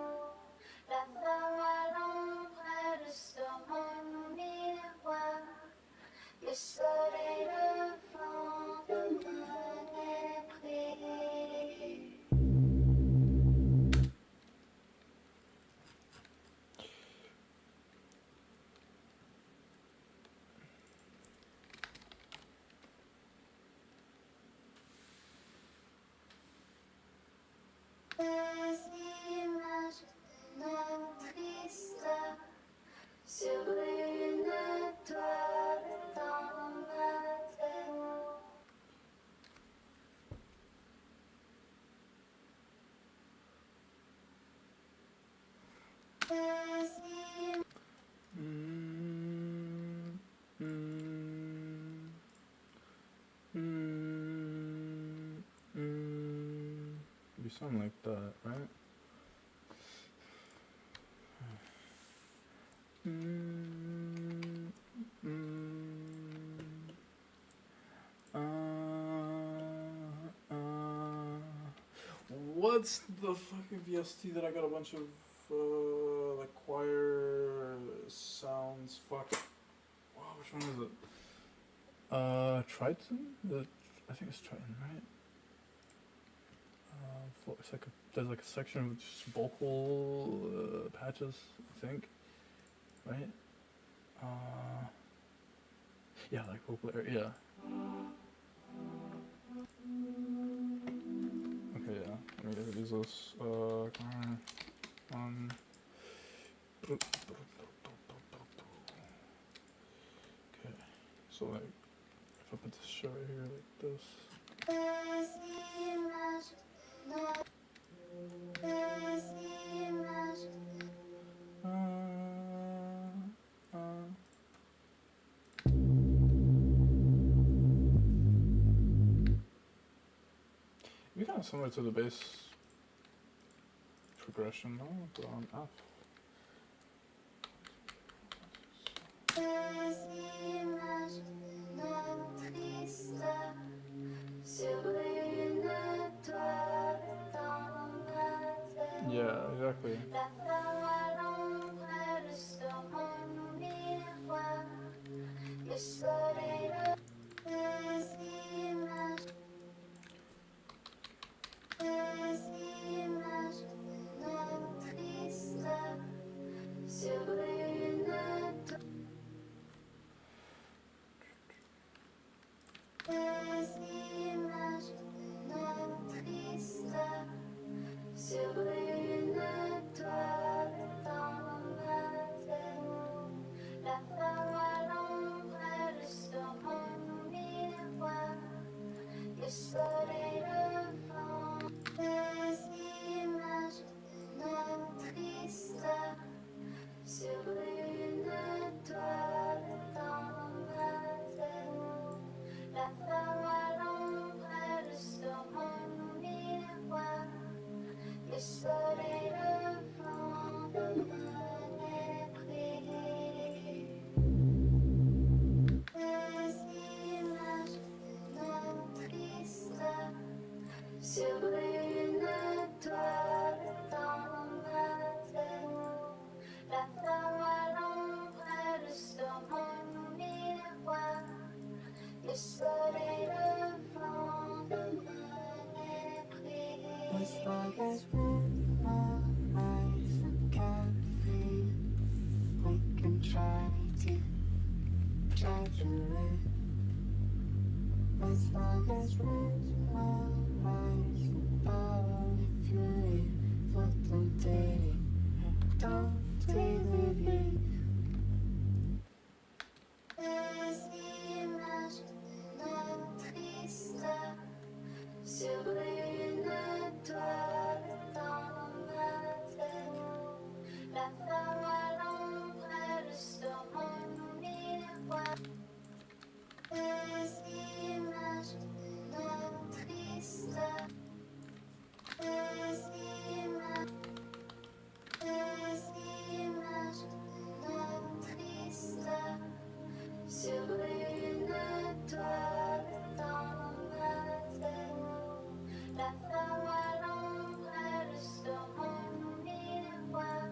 la femme à l'ombre de son miroir, le soleil levant de mon esprit. Des images de notre histoire sur une toile dans ma tête. Des images. Be something like that, right? What's the fucking VST that I got a bunch of like choir sounds? Fuck. Wow, which one is it? Triton? I think it's Triton, right? It's like there's like a section with just vocal patches, I think, right? Yeah, like vocal area. Yeah. Okay, yeah. Let me use this. Okay. So like, if I put this shit right here like this. It'd be kind of similar to the bass progression, no? But on F. Yeah, exactly. fluctuating. Don't take the view. Les images d'une triste sur une toile dans ma tête. La femme à l'ombre, elle sur mon miroir. Les images d'une triste. Les images d'une triste. Sur une toile dans ma tête. La femme à l'ombre, elle sur mon miroir.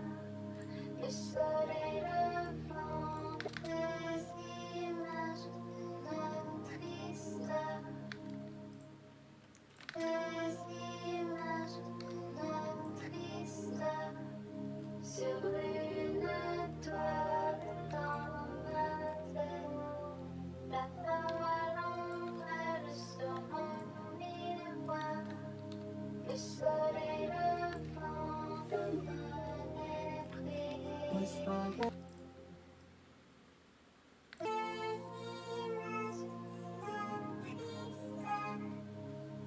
Le soleil levant. Les images d'une triste. Les images d'une triste. Sur une toile dans ma tête. La femme à l'ombre, elle sur mon miroir. Le soleil levant de mon esprit. Was like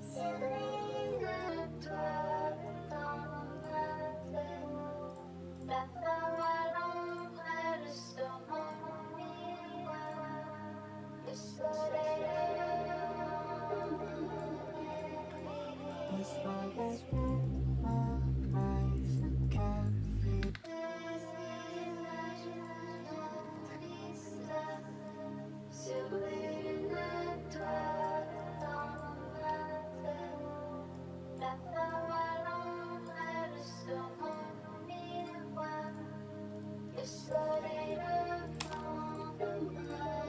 Sur une toile dans ma tête. La femme à l'ombre, elle sur mon miroir. Le soleil levant de mon esprit. was like a spring, my eyes and cafe. Les images d'une triste. Sur une toile dans ma tête. La femme à l'ombre, elle sur mon miroir. Le soleil levant de mon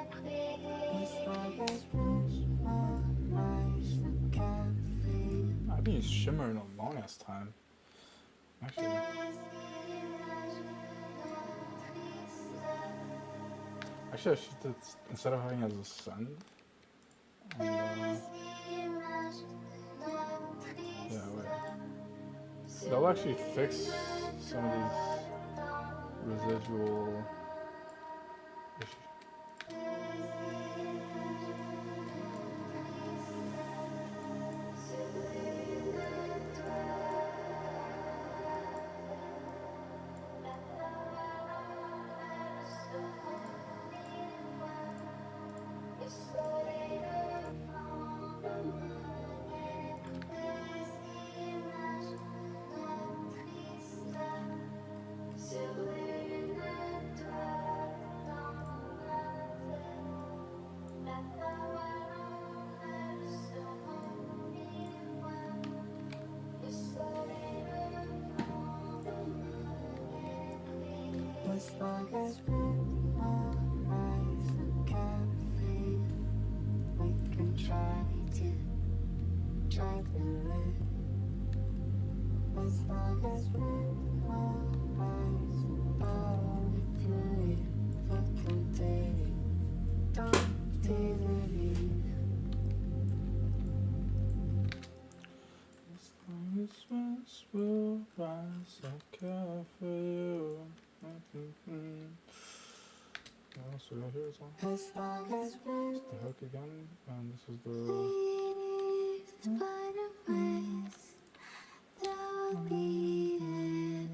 esprit. Was like a spring, my eyes and cafe. I haven't used shimmer in a long ass time. Actually, Les images d'une triste. I should do, instead of having it as a send. Les And, images d'une triste. yeah, wait. That'll actually fix some of these residual issues. Was like a spring, my eyes and cafe. We can try to live. Was like a spring, my eyes and bodily fluid fluctuating. Don't take the view. As long as once will rise, I care for you. What else do we have here? It's on As long as we're the hook again, and this is the Leaves by the ways that were beaten,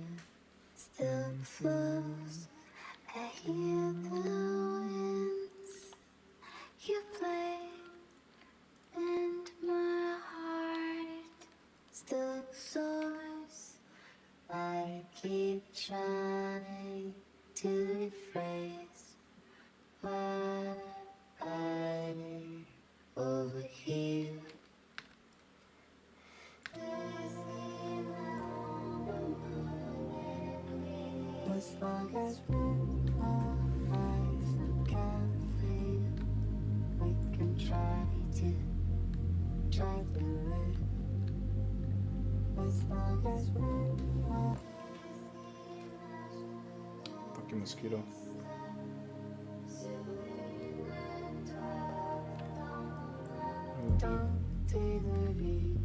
still flows. I hear the winds you play, and my heart still soars. I keep trying to rephrase what I overhear. was like a spring, my eyes and cafe. We can try to live. Was like a spring, my fucking mosquito. don't take the lead.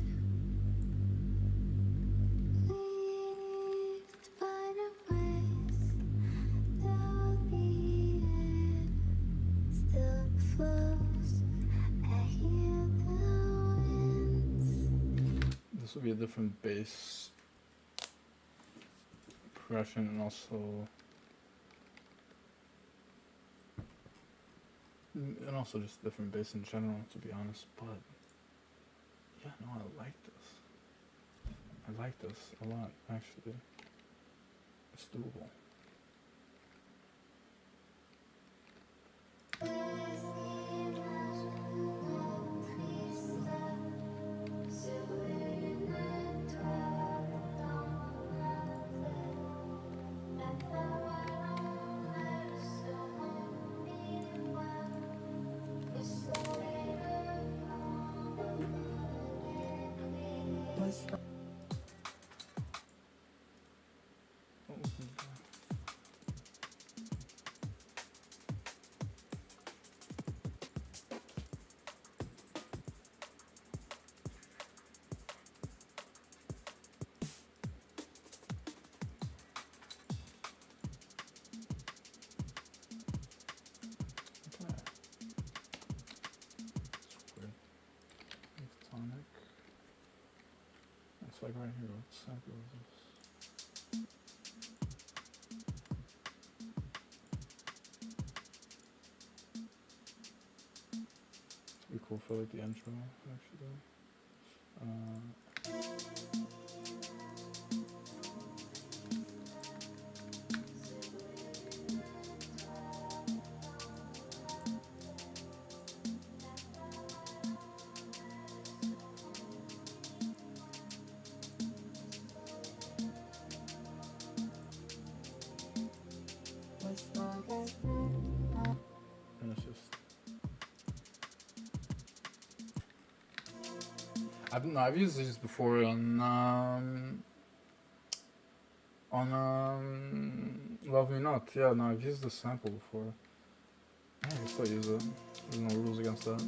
flows. I hear the winds. This will be a different bass progression and also just different bass in general, to be honest. But yeah, no, I like this. I like this a lot, actually. It's doable. Tonic. It's like right here. What sample is this? It'd be cool for like the intro, actually. And it's just I've used these before on Love Me Not. Yeah, no, I've used the sample before. Yeah, I can still use it. There's no rules against that.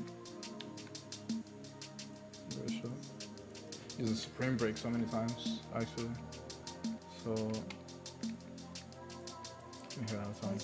Very sure. Used the Supreme Break so many times, actually. So let me hear that song.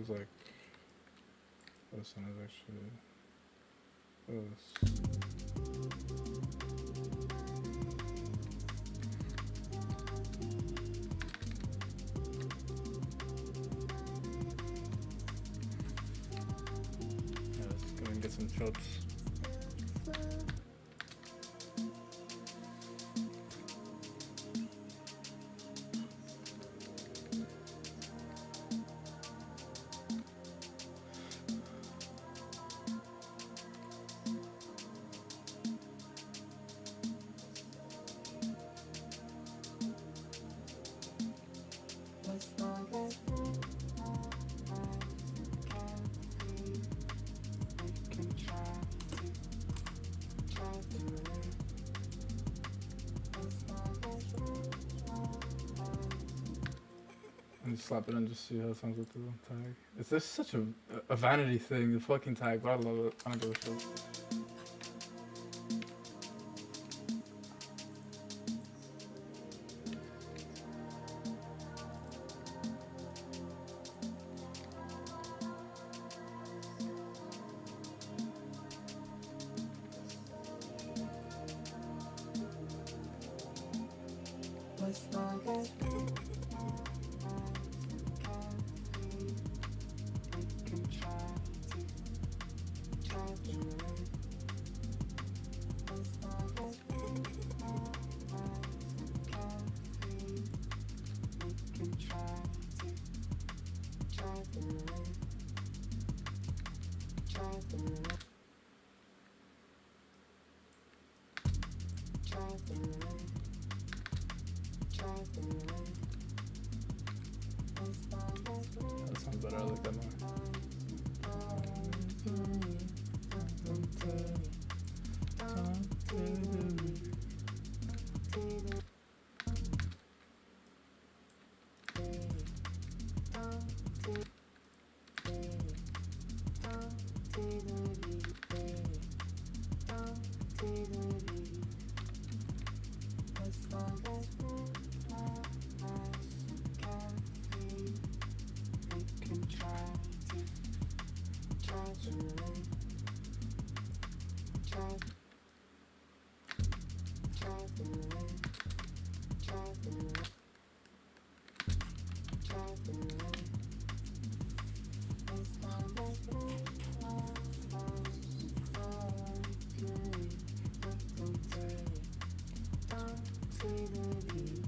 is like this one is actually this. Yeah, let's go and get some chops. As long as we can try to live. As long as And just slap it and just see how it sounds with the tag. It's just such a vanity thing, the fucking tag, but I love it. I don't give a shit. as long as we can try to live. As long as we can try to live. Try to live. Try to live. Try to live. As long as we That sounds better. I like that more. As long as we can try to live. Try to live. Try to live. Try to live. As long as we don't see the need.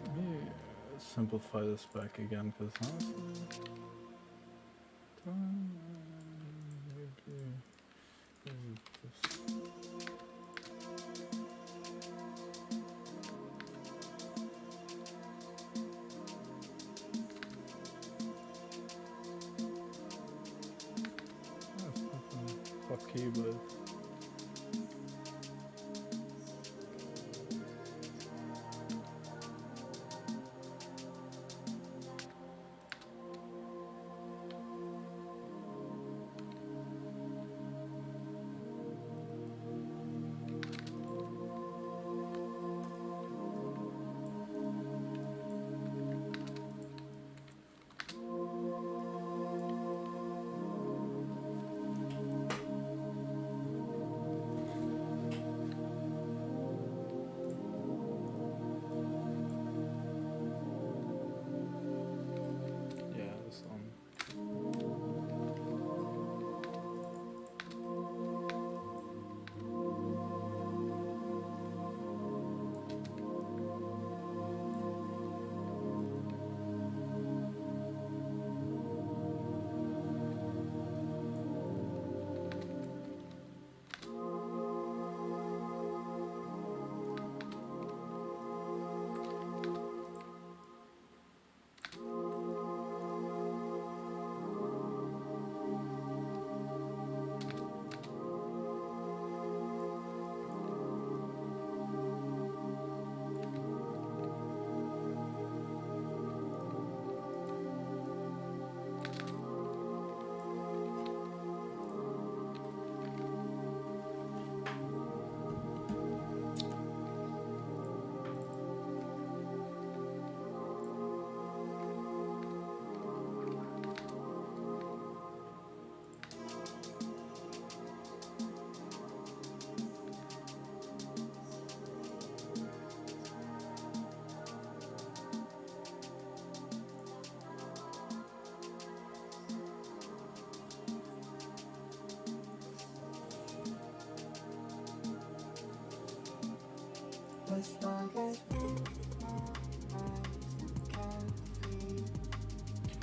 Let me simplify this back again, because honestly, fuck you, but. as long as we're carefree,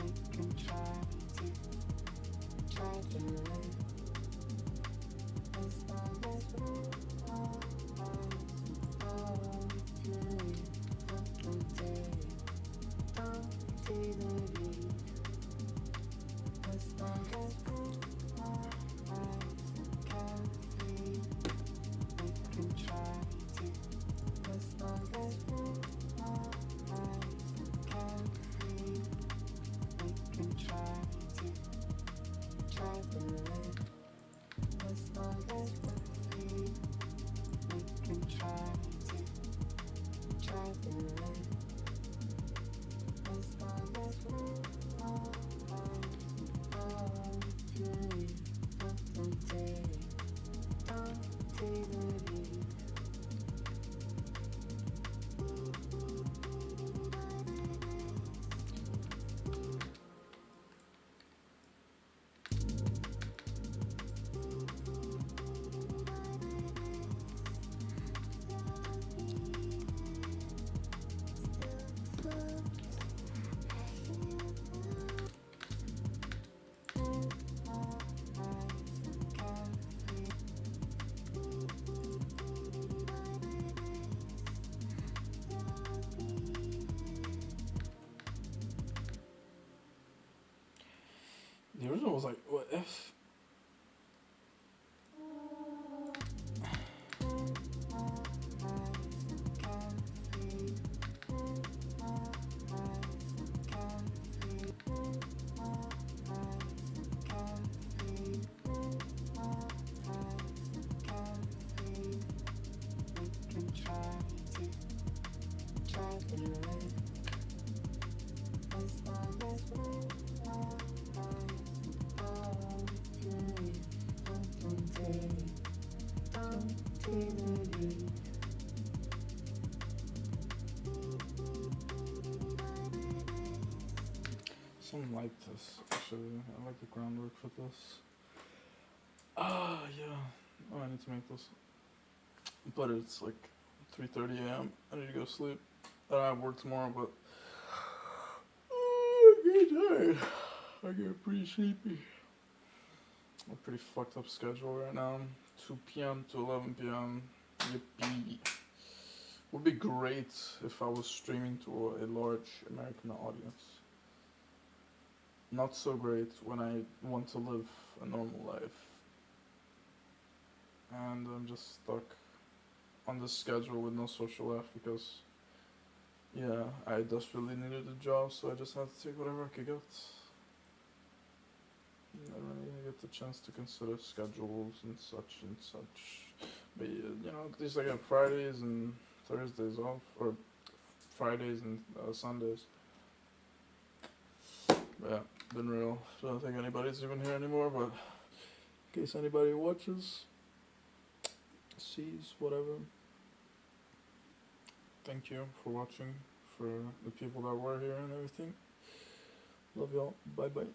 we can try to live. As long as we're fury for the day, don't see the need. As long as we're carefree, we can try to. As long as we're carefree, we can try to live. As long as we're free, we can try to live. As long as we're fury for the day, don't see the need. The original was like, what if? Something like this, actually. I like the groundwork for this. Ah, yeah. Oh, I need to make this. But it's like 3:30 a.m. I need to go sleep. I have work tomorrow, but I get tired. I get pretty sleepy. A pretty fucked up schedule right now. 2 p.m. to 11 p.m. Yippee. Would be great if I was streaming to a large American audience. Not so great when I want to live a normal life. And I'm just stuck on this schedule with no social life because, yeah, I desperately needed a job, so I just had to take whatever I could get. I don't really get the chance to consider schedules and such. But, you know, at least I get Fridays and Thursdays off, or Fridays and Sundays. But yeah, been real. Don't think anybody's even here anymore, but in case anybody watches, sees, whatever. Thank you for watching, for the people that were here and everything. Love y'all. Bye bye.